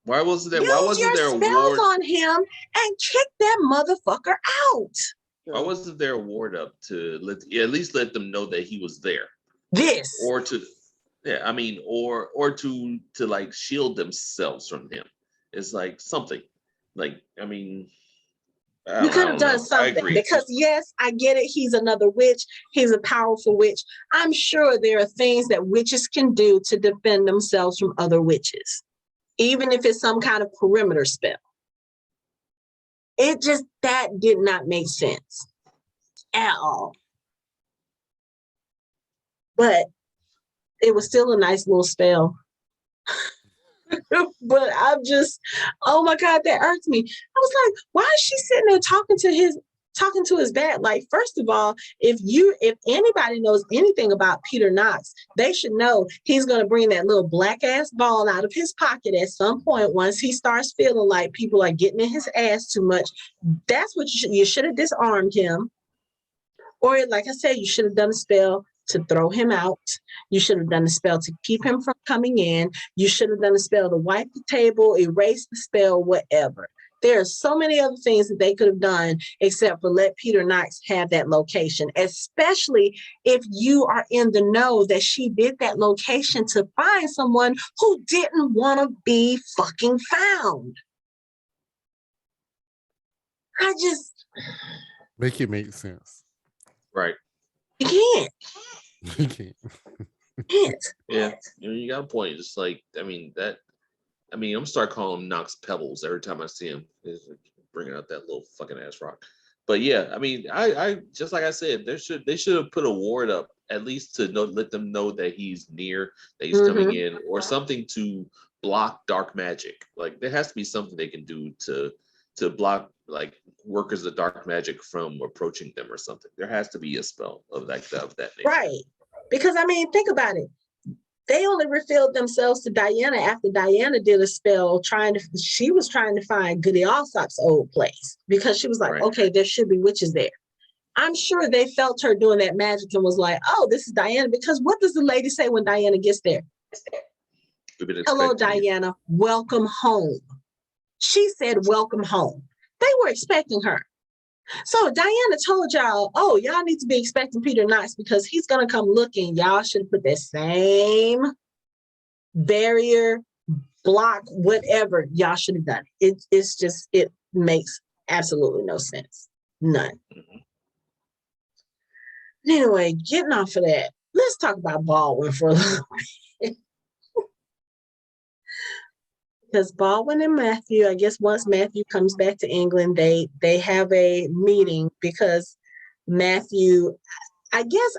Why wasn't there? Use Why wasn't there your a spells ward on him and kick that motherfucker out? Why wasn't there a ward up to at least let them know that he was there? Or to, yeah, I mean, or to like shield themselves from him. It's like something, like, I mean, You could have done something, because yes, I get it. He's another witch. He's a powerful witch. I'm sure there are things that witches can do to defend themselves from other witches, even if it's some kind of perimeter spell. It just, that did not make sense at all. But it was still a nice little spell. But I'm just, oh my God, that irked me. I was like, why is she sitting there talking to his dad? Like, first of all, if anybody knows anything about Peter Knox, they should know he's going to bring that little black ass ball out of his pocket at some point once he starts feeling like people are getting in his ass too much. That's what you should have disarmed him. Or like I said, you should have done a spell to throw him out. You should have done a spell to keep him from coming in. You should have done a spell to wipe the table, erase the spell, whatever. There are so many other things that they could have done except for let Peter Knox have that location, especially if you are in the know that she did that location to find someone who didn't want to be fucking found. I just... Make it make sense. Right. You can't. You can't. Yeah, you got a point. It's like, I mean, I'm gonna start calling him Knox Pebbles every time I see him. It's like bringing out that little fucking ass rock. But yeah, I mean, I just like I said, they should have put a ward up at least to let them know that he's near, that he's coming in, or something to block dark magic. Like, there has to be something they can do to block like workers of dark magic from approaching them or something. There has to be a spell of that nature. Right. Because I mean, think about it. They only revealed themselves to Diana after Diana did a spell she was trying to find Goody Alsop's old place, because she was like, okay, there should be witches there. I'm sure they felt her doing that magic and was like, oh, this is Diana, because what does the lady say when Diana gets there? Hello, Diana, welcome home. She said, welcome home. They were expecting her. So Diana told y'all, oh, y'all need to be expecting Peter Knox because he's gonna come looking. Y'all should put that same barrier, block, whatever. Y'all should have done. It's just, it makes absolutely no sense. None. Anyway, getting off of that, let's talk about Baldwin for a little bit. Because Baldwin and Matthew, I guess once Matthew comes back to England, they have a meeting because Matthew, I guess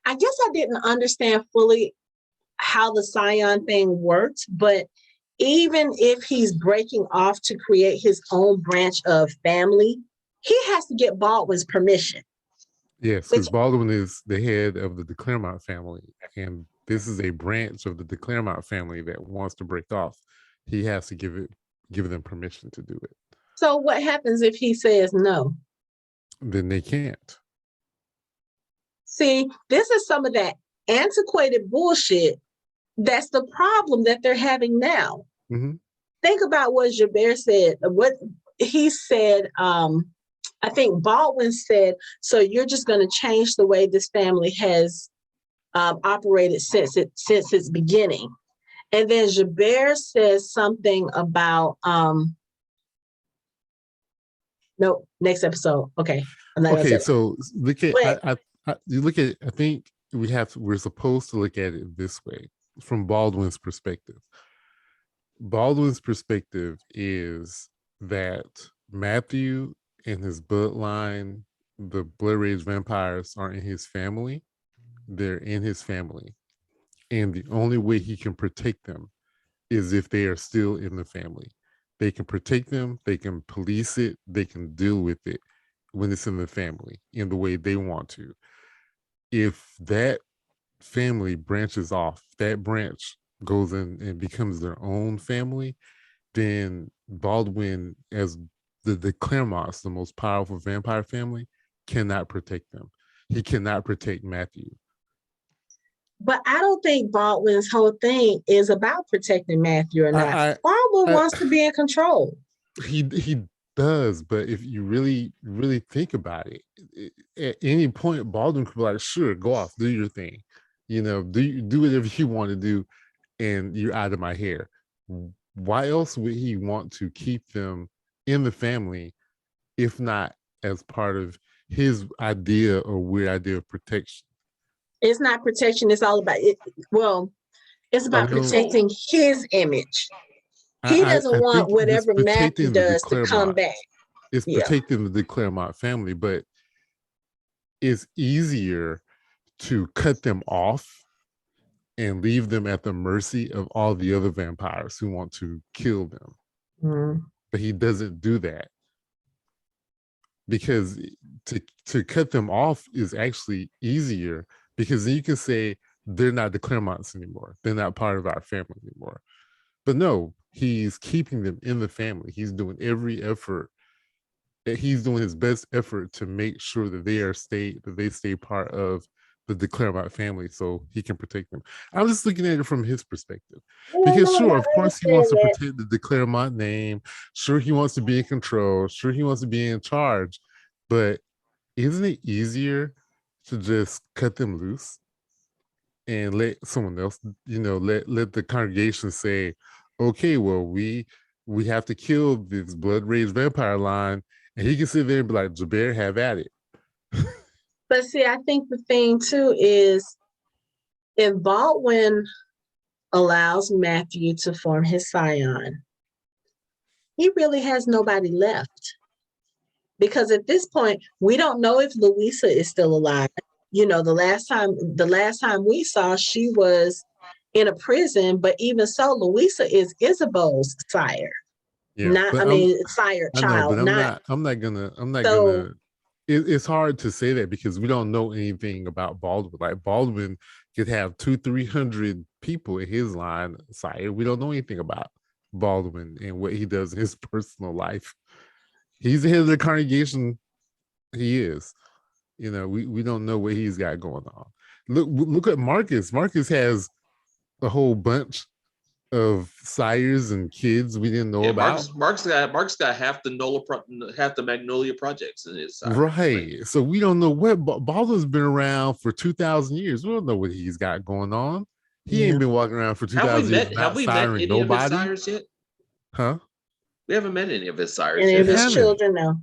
I didn't understand fully how the Scion thing worked, but even if he's breaking off to create his own branch of family, he has to get Baldwin's permission. Yes, because Baldwin is the head of the de Clermont family, and this is a branch of the de Clermont family that wants to break off. He has to give them permission to do it. So what happens if he says no? Then they can't. See, this is some of that antiquated bullshit. That's the problem that they're having now. Mm-hmm. Think about what Javert said, what he said. I think Baldwin said, so you're just going to change the way this family has operated since its beginning. And then Javert says something about, no, next episode. Okay. Okay, so look at, you look at, I think we're supposed to look at it this way from Baldwin's perspective. Baldwin's perspective is that Matthew and his bloodline, the blood rage vampires, are in his family. They're in his family. And the only way he can protect them is if they are still in the family. They can protect them, they can police it, they can deal with it when it's in the family in the way they want to. If that family branches off, that branch goes in and becomes their own family, then Baldwin, as the Clermonts, the most powerful vampire family, cannot protect them. He cannot protect Matthew. But I don't think Baldwin's whole thing is about protecting Matthew or not. Baldwin wants to be in control. He does, but if you really think about it, at any point Baldwin could be like, sure, go off, do your thing, do whatever you want to do, and you're out of my hair. Why else would he want to keep them in the family if not as part of his idea or weird idea of protection? It's not protection, it's all about it. Well, it's about protecting his image. He doesn't want whatever Matthew does to come back. It's protecting the Clermont family, but it's easier to cut them off and leave them at the mercy of all the other vampires who want to kill them. Mm-hmm. But he doesn't do that, because to cut them off is actually easier, because then you can say they're not the Clermonts anymore. They're not part of our family anymore. But no, he's keeping them in the family. He's doing every effort. He's doing his best effort to make sure that they stay part of the de Clermont family, so he can protect them. I'm just looking at it from his perspective, because sure, of course, he wants to protect the de Clermont name. Sure, he wants to be in control. Sure, he wants to be in charge. But isn't it easier to just cut them loose and let someone else, let the congregation say, okay, well, we have to kill this blood rage vampire line, and he can sit there and be like, Javert, have at it. But see, I think the thing too is, if Baldwin allows Matthew to form his scion, he really has nobody left. Because at this point, we don't know if Louisa is still alive. The last time we saw, she was in a prison, but even so, Louisa is Isabeau's sire. Yeah, sire, I child. know, but I'm not gonna. It's hard to say that because we don't know anything about Baldwin. Like, Baldwin could have 200-300 people in his line sire. We don't know anything about Baldwin and what he does in his personal life. He's the head of the congregation. He is. We don't know what he's got going on. Look at Marcus. Marcus has a whole bunch of sires and kids we didn't know Yeah, about. Mark's got half the Magnolia projects in his side. Right. So we don't know what Baldwin's been around for 2,000 years. We don't know what he's got going on. He ain't been walking around for 2,000 years Have not we met siring any of his nobody. sires yet? Huh? We haven't met any of his sires Any yet. of his haven't. children, no.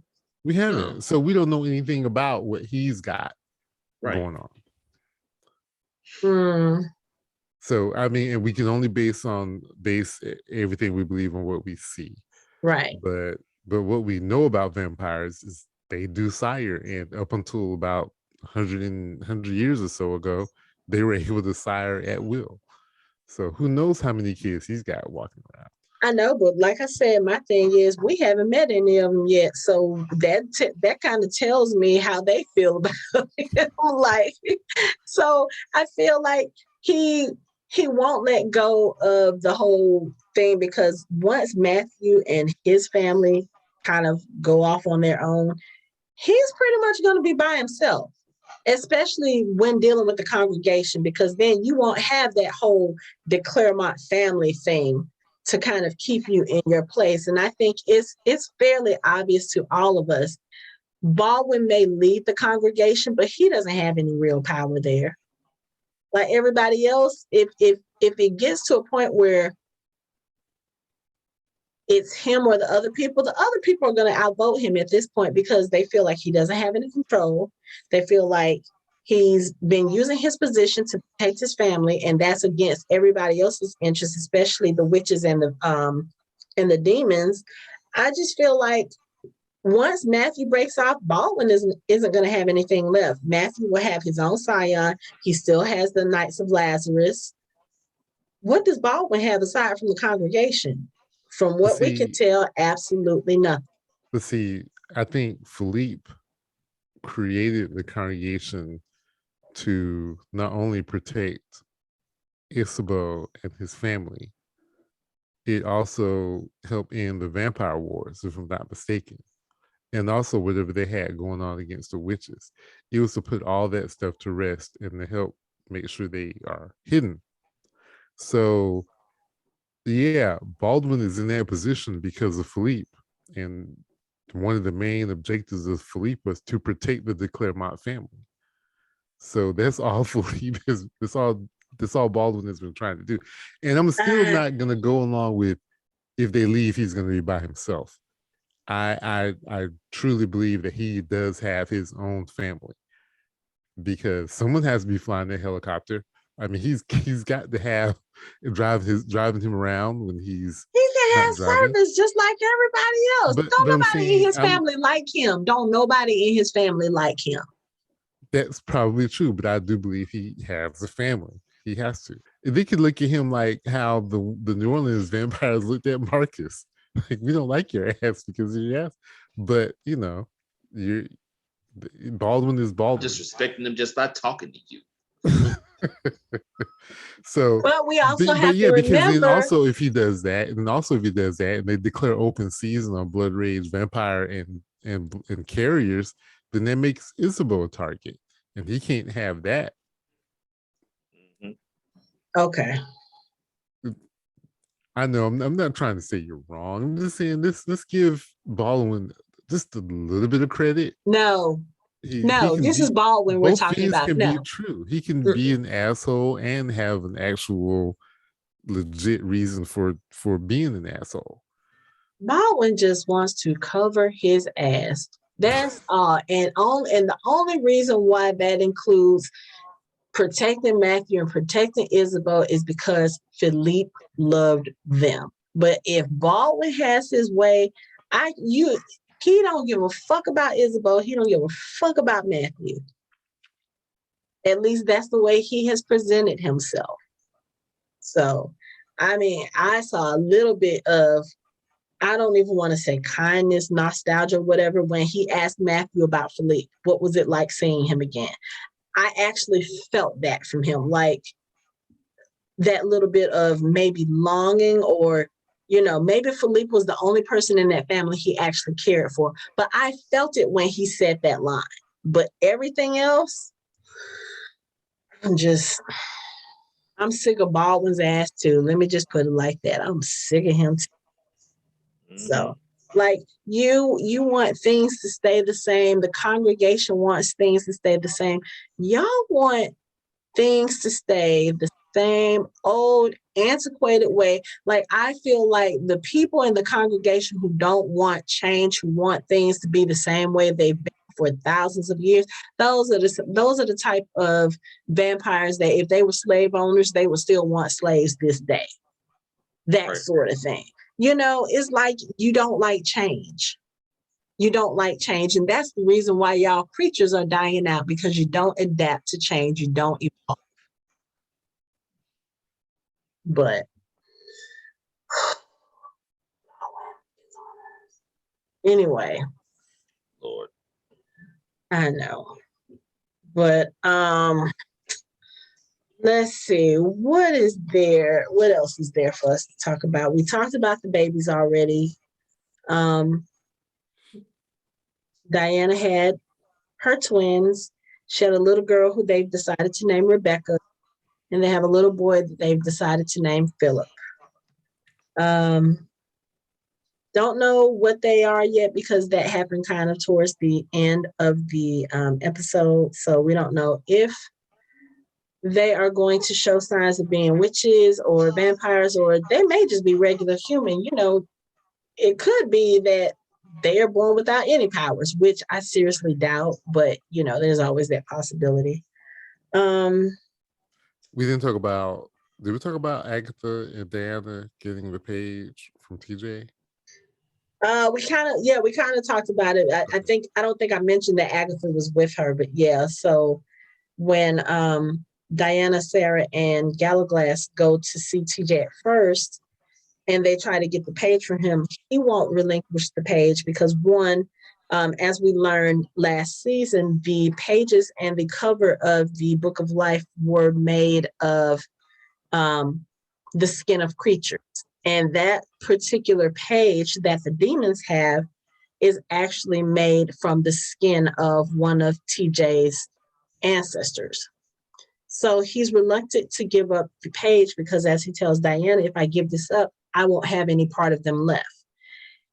We haven't. No. So we don't know anything about what he's got going on. Hmm. So I mean, and we can only base everything we believe on what we see. Right. But what we know about vampires is they do sire, and up until about 100 years or so ago, they were able to sire at will. So who knows how many kids he's got walking around. I know, but like I said, my thing is we haven't met any of them yet. So that kind of tells me how they feel about him. Like, so I feel like he won't let go of the whole thing, because once Matthew and his family kind of go off on their own, he's pretty much going to be by himself, especially when dealing with the congregation, because then you won't have that whole de Claremont family thing to kind of keep you in your place. And I think it's fairly obvious to all of us. Baldwin may lead the congregation, but he doesn't have any real power there. Like everybody else, if it gets to a point where it's him or the other people are going to outvote him at this point, because they feel like he doesn't have any control. They feel like he's been using his position to protect his family, and that's against everybody else's interests, especially the witches and the demons. I just feel like once Matthew breaks off, Baldwin isn't going to have anything left. Matthew will have his own scion. He still has the Knights of Lazarus. What does Baldwin have aside from the congregation? From what we can tell, absolutely nothing. But see, I think Philippe created the congregation to not only protect Isabel and his family, it also helped end the vampire wars, if I'm not mistaken. And also whatever they had going on against the witches. It was to put all that stuff to rest and to help make sure they are hidden. So yeah, Baldwin is in that position because of Philippe. And one of the main objectives of Philippe was to protect the de Claremont family. So that's all Philippe is. That's all Baldwin has been trying to do. And I'm still not gonna go along with if they leave, he's gonna be by himself. I truly believe that he does have his own family, because someone has to be flying that helicopter. I mean, he's got to have driving him around when he can have service just like everybody else. Don't nobody in his family like him. Don't nobody in his family like him. That's probably true, but I do believe he has a family. He has to. They could look at him like how the New Orleans vampires looked at Marcus. Like, we don't like your ass because of your ass. But Baldwin is Baldwin. Disrespecting him just by talking to you. So, but we also have to because remember. then also if he does that, and they declare open season on Blood Rage, Vampire, and Carriers, then that makes Isabel a target, and he can't have that. Okay. I know I'm not trying to say you're wrong. I'm just saying let's give Baldwin just a little bit of credit. No, this is Baldwin we're talking about. Both things can be true. He can be an asshole and have an actual legit reason for being an asshole. Baldwin just wants to cover his ass. That's all. And the only reason why that includes protecting Matthew and protecting Isabel is because Philippe loved them. But if Baldwin has his way, he don't give a fuck about Isabel. He don't give a fuck about Matthew. At least that's the way he has presented himself. So, I mean, I saw a little bit of, I don't even want to say kindness, nostalgia, whatever, when he asked Matthew about Philippe. What was it like seeing him again? I actually felt that from him, like that little bit of maybe longing, or, maybe Philippe was the only person in that family he actually cared for. But I felt it when he said that line. But everything else, I'm sick of Baldwin's ass too. Let me just put it like that. I'm sick of him too. So, like, you want things to stay the same. The congregation wants things to stay the same. Y'all want things to stay the same old antiquated way. Like, I feel like the people in the congregation who don't want change, who want things to be the same way they've been for thousands of years, those are the type of vampires that if they were slave owners, they would still want slaves this day. That sort of thing. It's like you don't like change. You don't like change. And that's the reason why y'all creatures are dying out, because you don't adapt to change. You don't evolve. But anyway, Lord, I know. But let's see, what else is there for us to talk about? We talked about the babies already. Diana had her twins. She had a little girl who they've decided to name Rebecca, and they have a little boy that they've decided to name Philip. Don't know what they are yet, because that happened kind of towards the end of the episode. So we don't know if they are going to show signs of being witches or vampires, or they may just be regular human. It could be that they are born without any powers, which I seriously doubt, but there's always that possibility. We didn't talk about, did we talk about Agatha and Diana getting the page from TJ? We kind of talked about it. I don't think I mentioned that Agatha was with her, but yeah. So when Diana, Sarah, and Gallowglass go to see TJ at first, and they try to get the page from him, he won't relinquish the page because, one, as we learned last season, the pages and the cover of the Book of Life were made of the skin of creatures. And that particular page that the demons have is actually made from the skin of one of TJ's ancestors. So he's reluctant to give up the page because, as he tells Diana, if I give this up, I won't have any part of them left.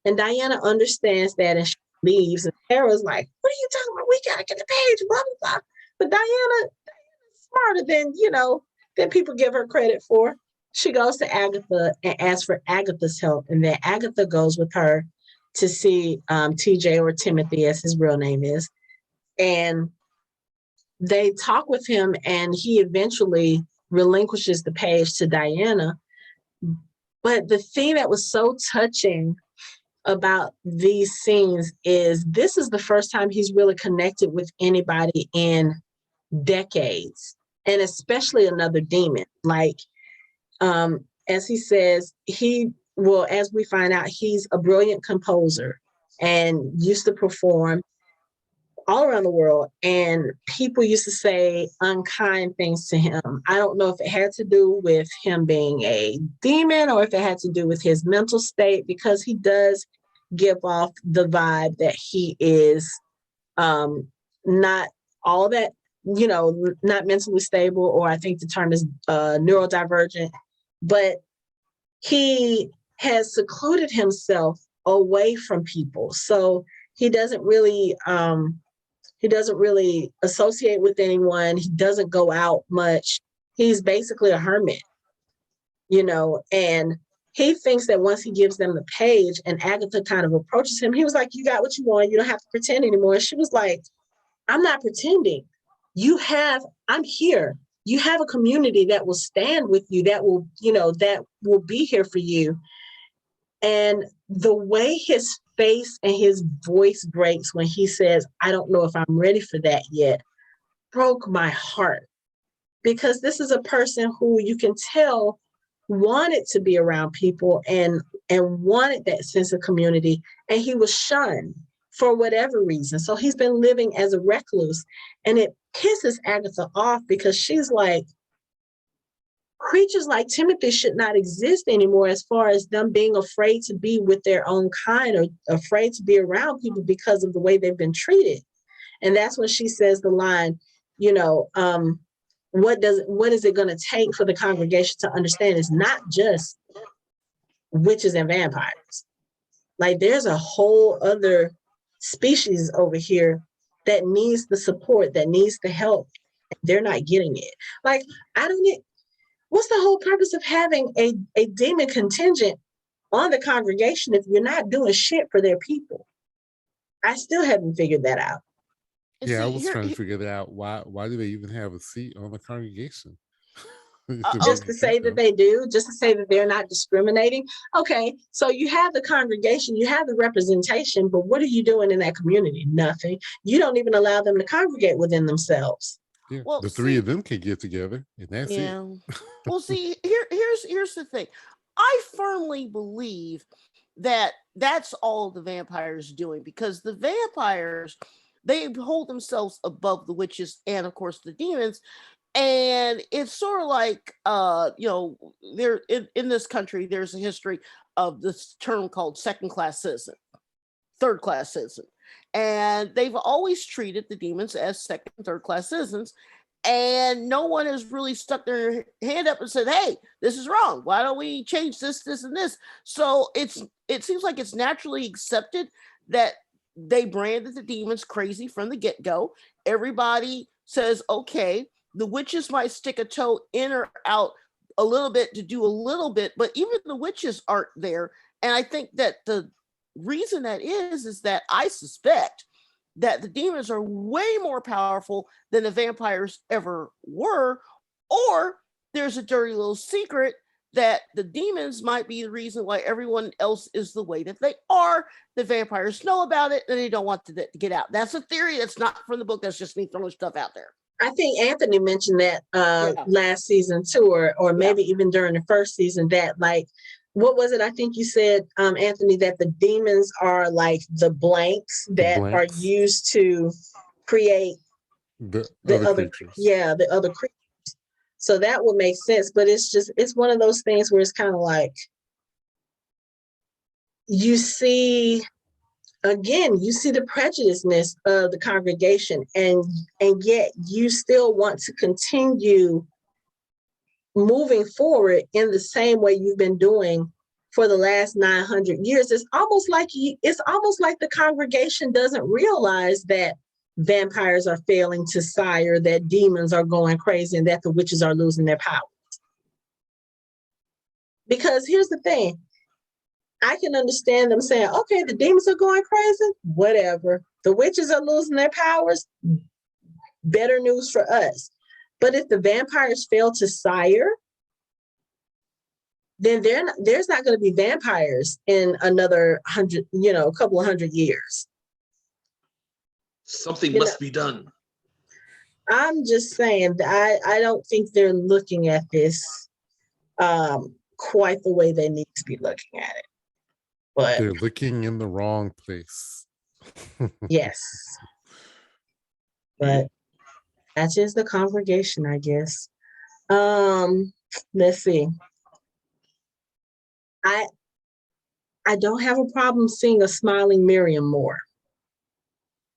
And Diana understands that, and she leaves. And Sarah's like, what are you talking about? We got to get the page, blah, blah, blah. But Diana's smarter than people give her credit for. She goes to Agatha and asks for Agatha's help. And then Agatha goes with her to see TJ, or Timothy, as his real name is. And they talk with him, and he eventually relinquishes the page to Diana. But the thing that was so touching about these scenes is this is the first time he's really connected with anybody in decades, and especially another demon. Like, as he says, as we find out, he's a brilliant composer and used to perform all around the world, and people used to say unkind things to him. I don't know if it had to do with him being a demon or if it had to do with his mental state, because he does give off the vibe that he is not all that, not mentally stable, or I think the term is neurodivergent, but he has secluded himself away from people. So he doesn't really associate with anyone. He doesn't go out much. He's basically a hermit, and he thinks that once he gives them the page and Agatha kind of approaches him, he was like, you got what you want. You don't have to pretend anymore. And she was like, I'm not pretending. I'm here. You have a community that will stand with you, that will be here for you. And the way his face and his voice breaks when he says, I don't know if I'm ready for that yet, broke my heart. Because this is a person who you can tell wanted to be around people and wanted that sense of community, and he was shunned for whatever reason. So he's been living as a recluse, and it pisses Agatha off because she's like, creatures like Timothy should not exist anymore, as far as them being afraid to be with their own kind or afraid to be around people because of the way they've been treated. And that's when she says the line, what is it going to take for the congregation to understand it's not just witches and vampires. Like there's a whole other species over here that needs the support, that needs the help. They're not getting it. Like, what's the whole purpose of having a demon contingent on the congregation if you're not doing shit for their people? I still haven't figured that out. Yeah, I was trying to figure that out. Why do they even have a seat on the congregation? Just to say that they do, just to say that they're not discriminating. Okay, so you have the congregation, you have the representation, but what are you doing in that community? Nothing. You don't even allow them to congregate within themselves. Yeah, well, the three of them can get together, and that's it. Well, see, here's the thing. I firmly believe that that's all the vampires doing, because the vampires, they hold themselves above the witches and, of course, the demons. And it's sort of like, there in this country, there's a history of this term called second-class citizen, third-class citizen. And they've always treated the demons as second and third-class citizens. And no one has really stuck their hand up and said, hey, this is wrong. Why don't we change this, this, and this? So it seems like it's naturally accepted that they branded the demons crazy from the get-go. Everybody says, okay, the witches might stick a toe in or out a little bit to do a little bit, but even the witches aren't there. And I think that the reason that is that I suspect that the demons are way more powerful than the vampires ever were, or there's a dirty little secret that the demons might be the reason why everyone else is the way that they are. The vampires know about it and they don't want to get out. That's a theory. That's not from the book. That's just me throwing stuff out there. I think Anthony mentioned that last season too, or maybe even during the first season, that like, what was it? I think you said, Anthony, that the demons are like the blanks that are used to create the other creatures. Yeah, the other creatures. So that would make sense, but it's one of those things where it's kind of like, you see the prejudiceness of the congregation, and yet you still want to continue moving forward in the same way you've been doing for the last 900 years. It's almost like the congregation doesn't realize that vampires are failing to sire, that demons are going crazy, and that the witches are losing their powers. Because here's the thing, I can understand them saying, okay, the demons are going crazy, whatever. The witches are losing their powers, better news for us. But if the vampires fail to sire, then there's not going to be vampires in another couple of hundred years. Something must be done. I'm just saying, I don't think they're looking at this quite the way they need to be looking at it. But they're looking in the wrong place. Yes. But that's just the congregation, I guess. Let's see. I don't have a problem seeing a smiling Miriam more.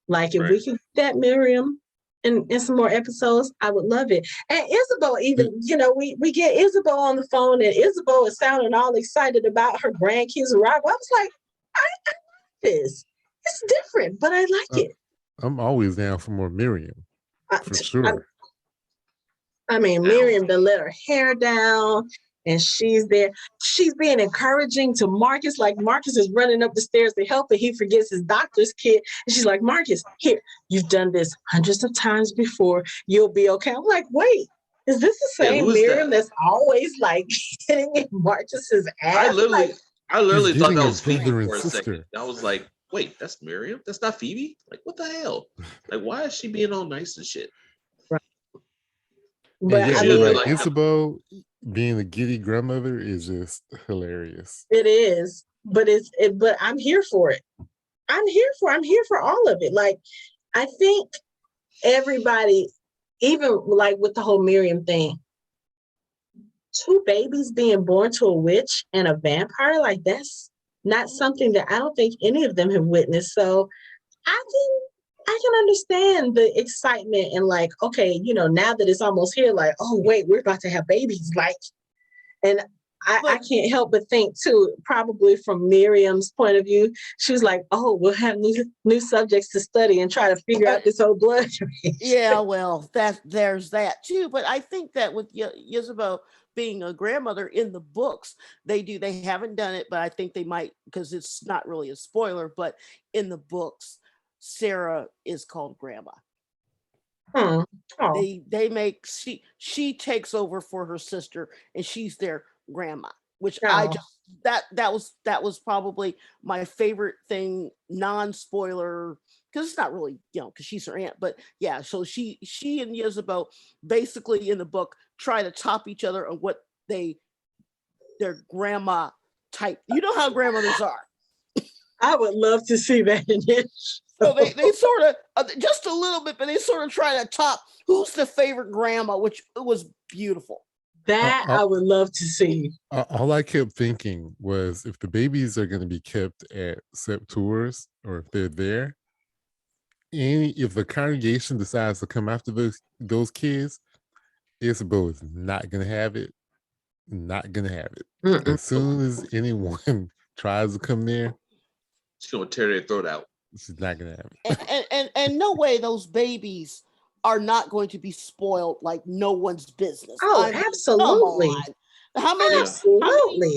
Like if we could get that Miriam in some more episodes, I would love it. And Isabel, even, we get Isabel on the phone, and Isabel is sounding all excited about her grandkids arrival. I was like, I like this. It's different, but I like it. I'm always down for more Miriam, for sure. I mean, Miriam done let her hair down, and she's there. She's being encouraging to Marcus. Like Marcus is running up the stairs to help, and he forgets his doctor's kit. And she's like, Marcus, here, you've done this hundreds of times before. You'll be okay. I'm like, wait, is this the same Miriam that's always like getting in Marcus's ass? I literally thought that was Phoebe for a second. I was like, wait, that's Miriam? That's not Phoebe? Like, what the hell? Like, why is she being all nice and shit? Right. But I mean, like Isabel being a giddy grandmother is just hilarious. It is, but but I'm here for it. I'm here for all of it. Like, I think everybody, even like with the whole Miriam thing, 2 babies being born to a witch and a vampire, like that's not something that I don't think any of them have witnessed. So I I can understand the excitement and like, okay, now that it's almost here, like, oh wait, we're about to have babies, like, and I can't help but think too, probably from Miriam's point of view, she was like, oh, we'll have new subjects to study and try to figure out this whole blood drainage. Yeah, well, there's that too. But I think that with Ysabeau being a grandmother in the books, they haven't done it, but I think they might, because it's not really a spoiler, but in the books, Sarah is called grandma. Oh. They make she takes over for her sister and she's their grandma, which I just that was probably my favorite thing, non-spoiler, because it's not really, because she's her aunt, but yeah, so she and Ysabeau basically in the book try to top each other on what their grandma type. You know how grandmothers are. I would love to see that in it. So they sort of just a little bit, but they sort of try to top who's the favorite grandma, which was beautiful. That I would love to see. All I kept thinking was, if the babies are going to be kept at Sept Tours, or if they're there, if the congregation decides to come after those kids, Ysabeau is not going to have it. Not going to have it. Mm-mm. As soon as anyone tries to come there, she's going to tear their throat out. She's not going to have it. And no way those babies are not going to be spoiled like no one's business. Oh, absolutely. How many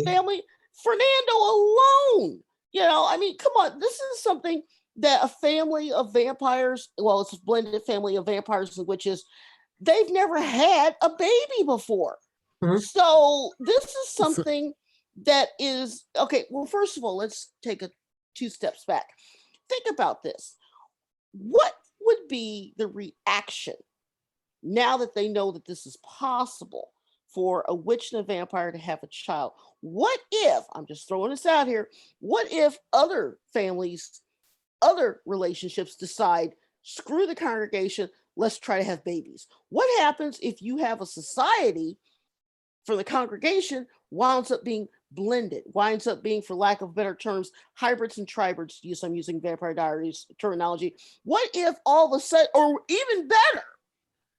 family? Fernando alone. I mean, come on. This is something that a family of vampires, well, it's a blended family of vampires and witches, they've never had a baby before. Mm-hmm. So this is something that is, okay, well, first of all, let's take 2 steps back. Think about this. What would be the reaction now that they know that this is possible for a witch and a vampire to have a child? What if, I'm just throwing this out here, what if other families, other relationships decide, screw the congregation, let's try to have babies? What happens if you have a society for the congregation winds up being blended, winds up being, for lack of better terms, hybrids and tribrids? Yes, I'm using Vampire Diaries terminology. What if all of a sudden, or even better,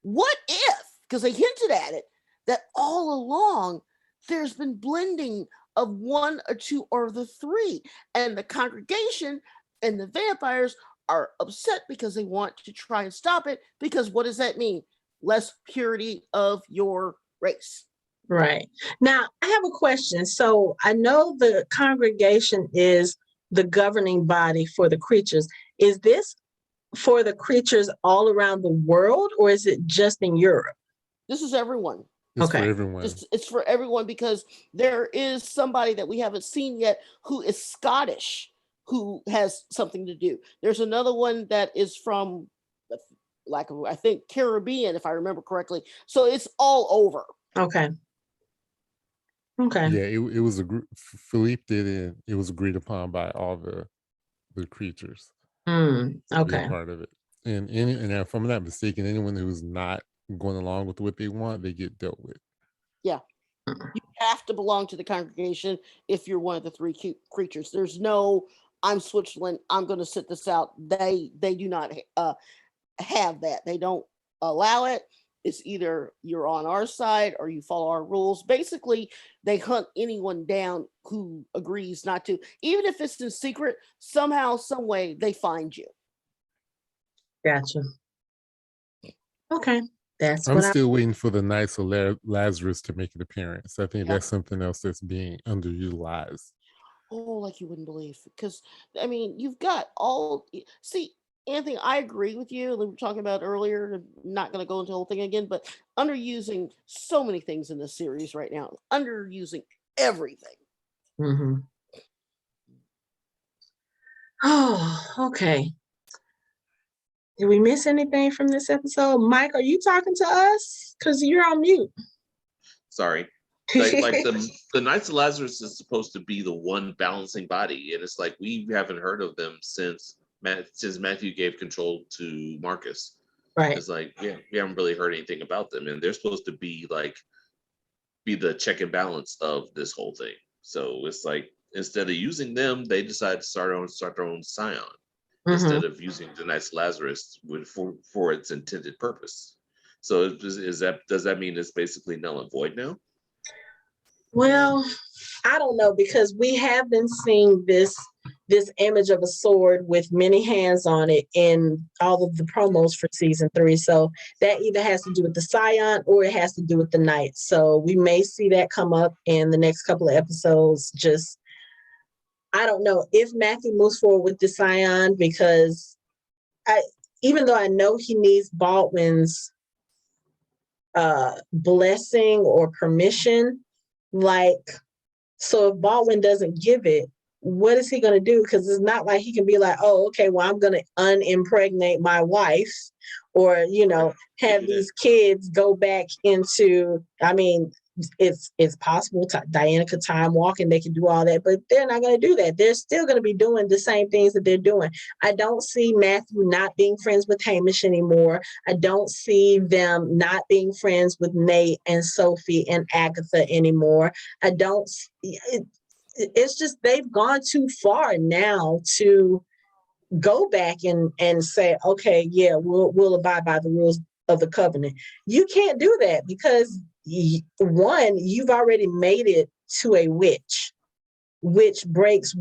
what if, because they hinted at it, that all along there's been blending of 1 or 2 or the 3, and the congregation and the vampires are upset because they want to try and stop it, because what does that mean? Less purity of your race. Right. Now, I have a question. So I know the congregation is the governing body for the creatures. Is this for the creatures all around the world, or is it just in Europe? This is everyone. It's for everyone. It's for everyone, because there is somebody that we haven't seen yet who is Scottish, who has something to do. There's another one that is from, I think, Caribbean, if I remember correctly. So it's all over. Okay. Yeah, it was Philippe did it. It was agreed upon by all the creatures. Okay. Part of it, and if I'm not mistaken, anyone who's not going along with what they want, they get dealt with. Yeah, you have to belong to the congregation if you're one of the 3 creatures. There's no, I'm Switzerland, I'm going to sit this out. They do not have that. They don't allow it. It's either you're on our side or you follow our rules. Basically, they hunt anyone down who agrees not to. Even if it's in secret, somehow, some way, they find you. Gotcha. Okay. I'm still waiting for the Knights of Lazarus to make an appearance. I think that's something else that's being underutilized. Oh, like you wouldn't believe. Because, I mean, you've got all... See, Anthony, I agree with you. We were talking about earlier, not going to go into the whole thing again, but underusing so many things in this series right now. Underusing everything. Mm-hmm. Oh, okay. Did we miss anything from this episode? Mike, are you talking to us? Because you're on mute. Sorry. Like the Knights of Lazarus is supposed to be the one balancing body, and it's like we haven't heard of them since Matthew gave control to Marcus. Right. It's like, yeah, we haven't really heard anything about them, and they're supposed to be the check and balance of this whole thing. So it's like, instead of using them, they decided to start their own scion. instead of using the nice Lazarus for its intended purpose. So does that mean it's basically null and void now? Well, I don't know, because we have been seeing this image of a sword with many hands on it in all of the promos for season 3. So that either has to do with the Scion or it has to do with the Knight. So we may see that come up in the next couple of episodes. Just, I don't know if Matthew moves forward with the Scion, because even though I know he needs Baldwin's blessing or permission, like, so if Baldwin doesn't give it, what is he going to do? Because it's not like he can be like, oh, okay, well, I'm going to unimpregnate my wife, or, you know, have these kids go back into, I mean, it's possible. Diana could time walk and they can do all that, but they're not going to do that. They're still going to be doing the same things that they're doing. I don't see Matthew not being friends with Hamish anymore. I don't see them not being friends with Nate and Sophie and Agatha anymore. I don't. It's just they've gone too far now to go back and say, okay, yeah, we'll abide by the rules of the covenant. You can't do that, because one, you've already made it to a witch, which breaks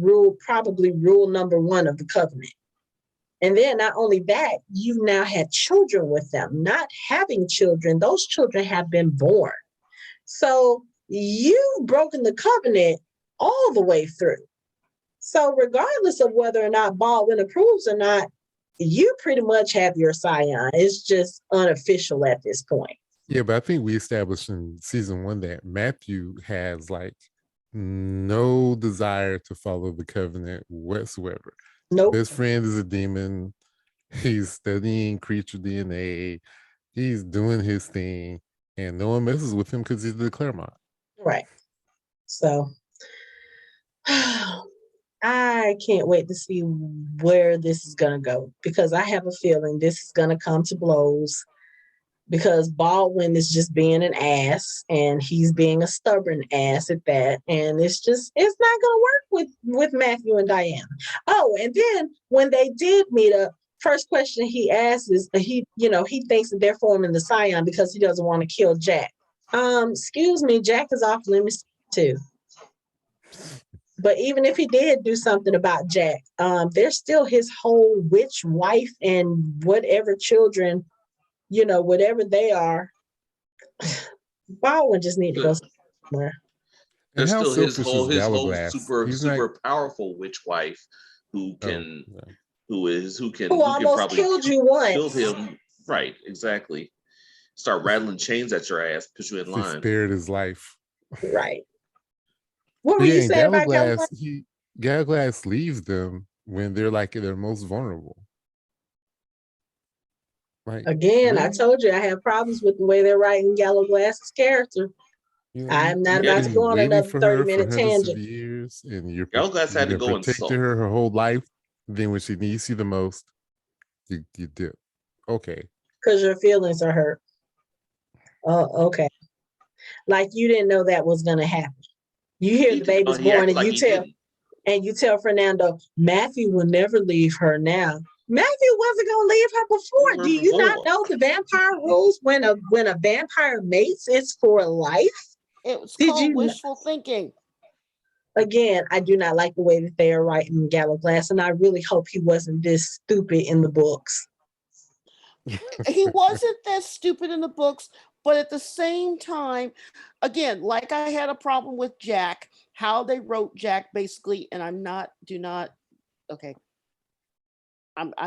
probably rule number 1 of the covenant. And then not only that, you've now had children with them. Not having children, those children have been born. So you've broken the covenant all the way through. So regardless of whether or not Baldwin approves or not, you pretty much have your Scion. It's just unofficial at this point. Yeah, but I think we established in season 1 that Matthew has like no desire to follow the covenant whatsoever. Nope. Best friend is a demon. He's studying creature DNA. He's doing his thing, and no one messes with him because he's the Claremont. Right. So I can't wait to see where this is going to go, because I have a feeling this is going to come to blows, because Baldwin is just being an ass, and he's being a stubborn ass at that. And it's not going to work with Matthew and Diana. Oh, and then when they did meet up, first question he asks is, he thinks that they're forming the Scion because he doesn't want to kill Jack. Excuse me, Jack is off limits too. But even if he did do something about Jack, there's still his whole witch wife and whatever children, whatever they are. Baldwin just need to go somewhere. There's still his whole Gallowglass? super powerful witch wife who almost probably killed you once. Killed him. Right, exactly. Start rattling chains at your ass, put you in line. He spared his life. Right. What were you saying about Gallowglass? Gallowglass leaves them when they're like their most vulnerable. Like, again, really? I told you I have problems with the way they're writing Gallowglass's character. I'm not about to go on another 30-minute tangent. Years, and you're Gallowglass had to go and protect her whole life. Then when she needs you the most, you dip. Okay. Because your feelings are hurt. Oh, okay. Like you didn't know that was going to happen. You hear the baby's born, and you tell Fernando, Matthew will never leave her now. Matthew wasn't going to leave her before. Do you not know the vampire rules? When a vampire mates, it's for life. It was called wishful thinking. Again, I do not like the way that they are writing Gallowglass, and I really hope he wasn't this stupid in the books. He wasn't that stupid in the books, but at the same time, again, like I had a problem with Jack, how they wrote Jack basically, and I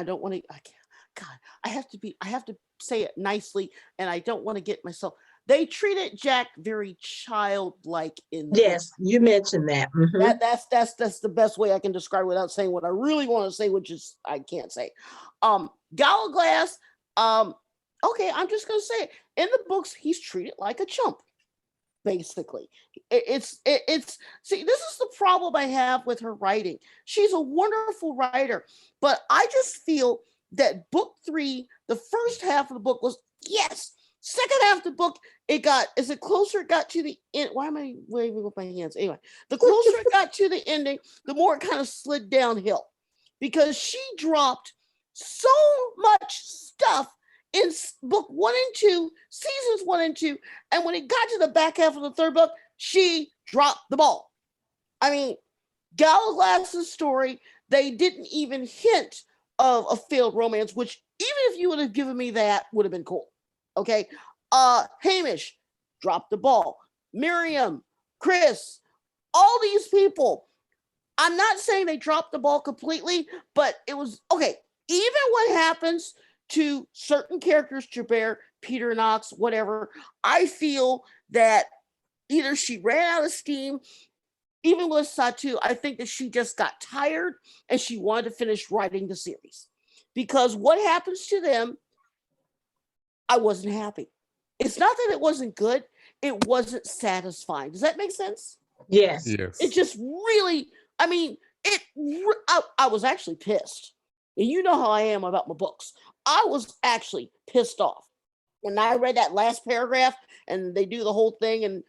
don't want to, I have to say it nicely, and I don't want to get myself, they treated Jack very childlike in the Yes, books. You mentioned that. Mm-hmm. That's the best way I can describe it without saying what I really want to say, which is I can't say. Gallowglass, okay, I'm just gonna say it. In the books, he's treated like a chump, basically. It's see, this is the problem I have with her writing. She's a wonderful writer, but I just feel that book 3, the first half of the book was yes. Second half of the book, as it closer it got to the end. Why am I waving with my hands? Anyway, the closer it got to the ending, the more it kind of slid downhill. because she dropped so much stuff in book 1 and 2, seasons 1 and 2, and when it got to the back half of the third book, she dropped the ball. I mean, Gallowglass's story, they didn't even hint of a failed romance, which even if you would have given me that, would have been cool. Okay. Hamish dropped the ball. Miriam, Chris, all these people. I'm not saying they dropped the ball completely, but it was okay. Even what happens to certain characters, Jabert, Peter Knox, whatever, I feel that either she ran out of steam. Even with Satu, I think that she just got tired and she wanted to finish writing the series. Because what happens to them, I wasn't happy. It's not that it wasn't good, it wasn't satisfying. Does that make sense? Yes. It just really, I mean, I was actually pissed. And you know how I am about my books. I was actually pissed off. When I read that last paragraph and they do the whole thing, and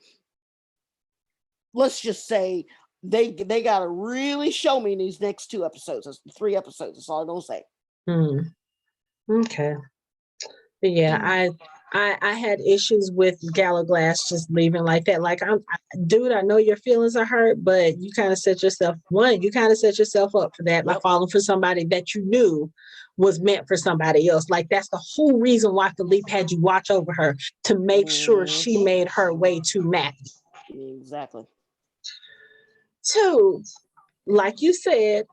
let's just say they got to really show me in these next 2 episodes, 3 episodes. That's all I'm gonna say. Okay. But yeah, I had issues with Gallowglass just leaving like that. Like, dude, I know your feelings are hurt, but you kind of set yourself up for that by falling for somebody that you knew was meant for somebody else. Like, that's the whole reason why Philippe had you watch over her, to make sure she made her way to Matthew. Exactly. 2, like you said,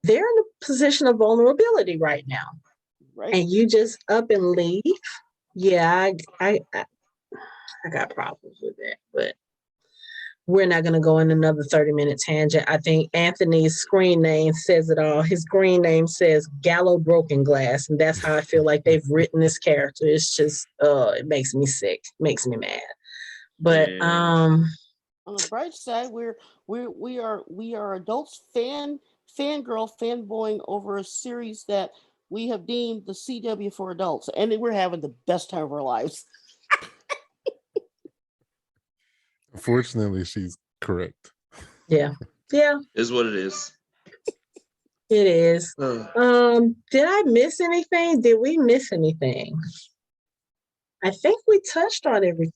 they're in a position of vulnerability right now. Right. And you just up and leave. Yeah, I got problems with that, but we're not going to go in another 30-minute tangent. I think Anthony's screen name says it all. His screen name says Gallowglass, and that's how I feel like they've written this character. It's just, it makes me sick, makes me mad. But on the bright side, we are adults fanboying over a series that we have deemed the CW for adults, and we're having the best time of our lives. Unfortunately, she's correct. Yeah. Is what it is. It is. Did I miss anything? Did we miss anything? I think we touched on everything.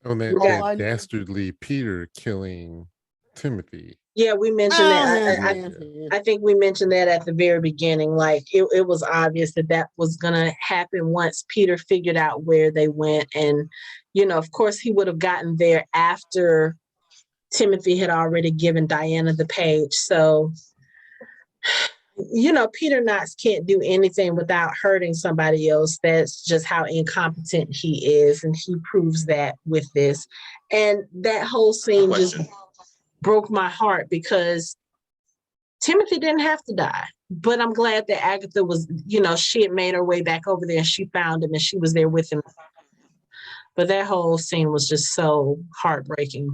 On that dastardly Peter killing Timothy. Yeah, we mentioned that. I think we mentioned that at the very beginning. Like, it was obvious that was going to happen once Peter figured out where they went. And, of course, he would have gotten there after Timothy had already given Diana the page. So, Peter Knox can't do anything without hurting somebody else. That's just how incompetent he is. And he proves that with this. And that whole scene just broke my heart, because Timothy didn't have to die. But I'm glad that Agatha was, she had made her way back over there and she found him and she was there with him. But that whole scene was just so heartbreaking.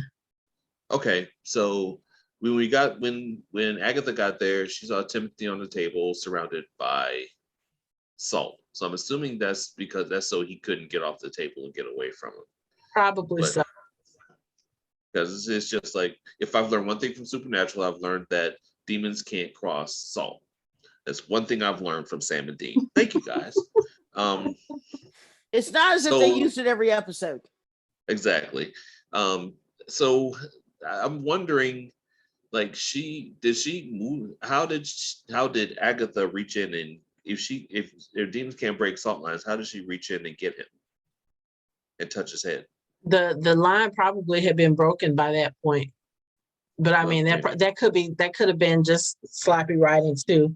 Okay, so when Agatha got there, she saw Timothy on the table surrounded by salt. So I'm assuming that's so he couldn't get off the table and get away from him. Probably so. Because it's just like, if I've learned one thing from Supernatural, I've learned that demons can't cross salt. That's one thing I've learned from Sam and Dean. Thank you, guys. It's not as if they used it every episode. Exactly. So I'm wondering, like, did she move? How did Agatha reach in, and if demons can't break salt lines, how did she reach in and get him and touch his head? The line probably had been broken by that point, but I mean that could have been just sloppy writing too,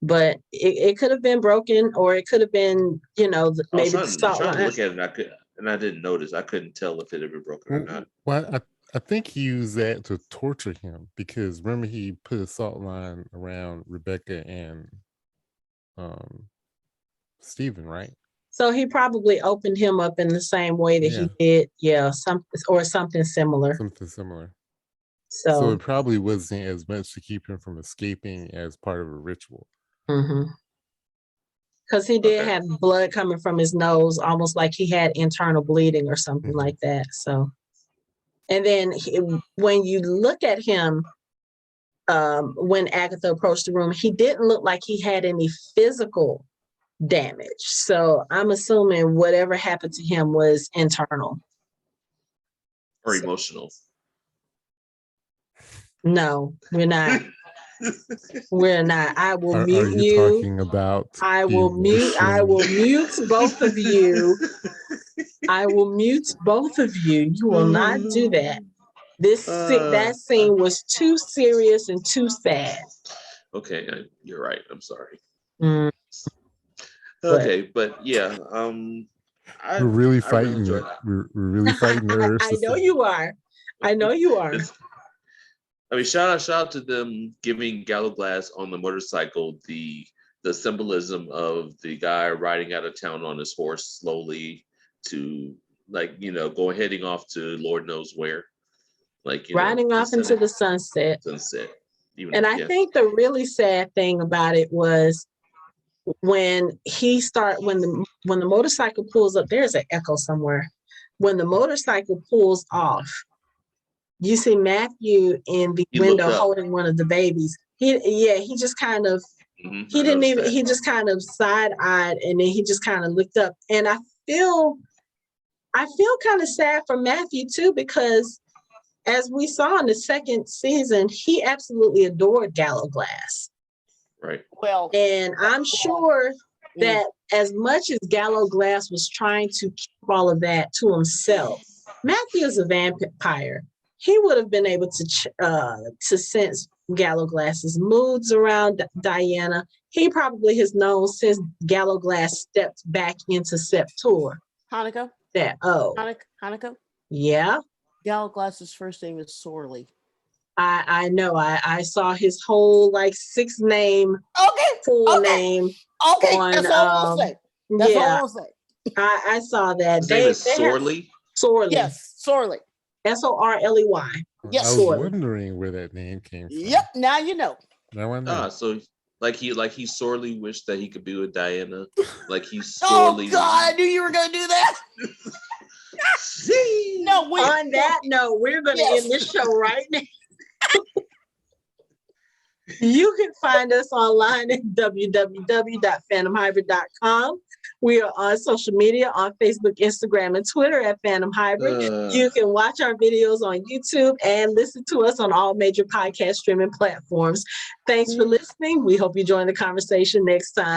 but it could have been broken, or it could have been maybe the salt line. To look at it, I didn't notice. I couldn't tell if it had been broken or not. Well, I think he used that to torture him, because remember he put a salt line around Rebecca and Stephen, right? So he probably opened him up in the same way that he did, something similar. Something similar. So it probably wasn't as much to keep him from escaping as part of a ritual. Because he did have blood coming from his nose, almost like he had internal bleeding or something like that. So, and then when you look at him, when Agatha approached the room, he didn't look like he had any physical damage. So I'm assuming whatever happened to him was internal. Or emotional. No, we're not. We're not. I will Are mute you you. talking about I will mute both of you. I will mute both of you. You will not do that. That scene was too serious and too sad. Okay, you're right. I'm sorry. Mm, Okay, but yeah, we're really I really fighting enjoyed it. that. We're really fighting the urge. I know you are. I know you are. I mean, shout out to them giving Gallowglass on the motorcycle the symbolism of the guy riding out of town on his horse slowly to, like, you know, heading off to Lord knows where, like, you Riding know, off into the sunset. And I think the really sad thing about it was when the motorcycle pulls up, there's an echo somewhere. When the motorcycle pulls off, you see Matthew in the window holding one of the babies. He just kind of, he just kind of side-eyed, and then he just kind of looked up. And I feel kind of sad for Matthew too, because as we saw in the second season, he absolutely adored Gallowglass. Right. Well, and I'm sure that as much as Gallowglass was trying to keep all of that to himself, Matthew is a vampire. He would have been able to sense Gallowglass's moods around Diana. He probably has known since Gallowglass stepped back into Septor. Hanukkah. Hanukkah. Yeah. Gallowglass's first name is Sorley. I know. I saw his whole six name, full name. Okay, on, that's all I'll say. That's all I'll say. I saw that. His name is Sorley? Sorley. Yes, Sorley. Sorley. Yes. I was wondering where that name came from. Yep, now you know. Now I know. So he sorely wished that he could be with Diana. Like he sorely. Oh God, I knew you were gonna do that. No, on that note, we're gonna end this show right now. You can find us online at www.fandomhybrid.com. We are on social media on Facebook, Instagram, and Twitter at Fandom Hybrid. You can watch our videos on YouTube and listen to us on all major podcast streaming platforms. Thanks for listening. We hope you join the conversation next time.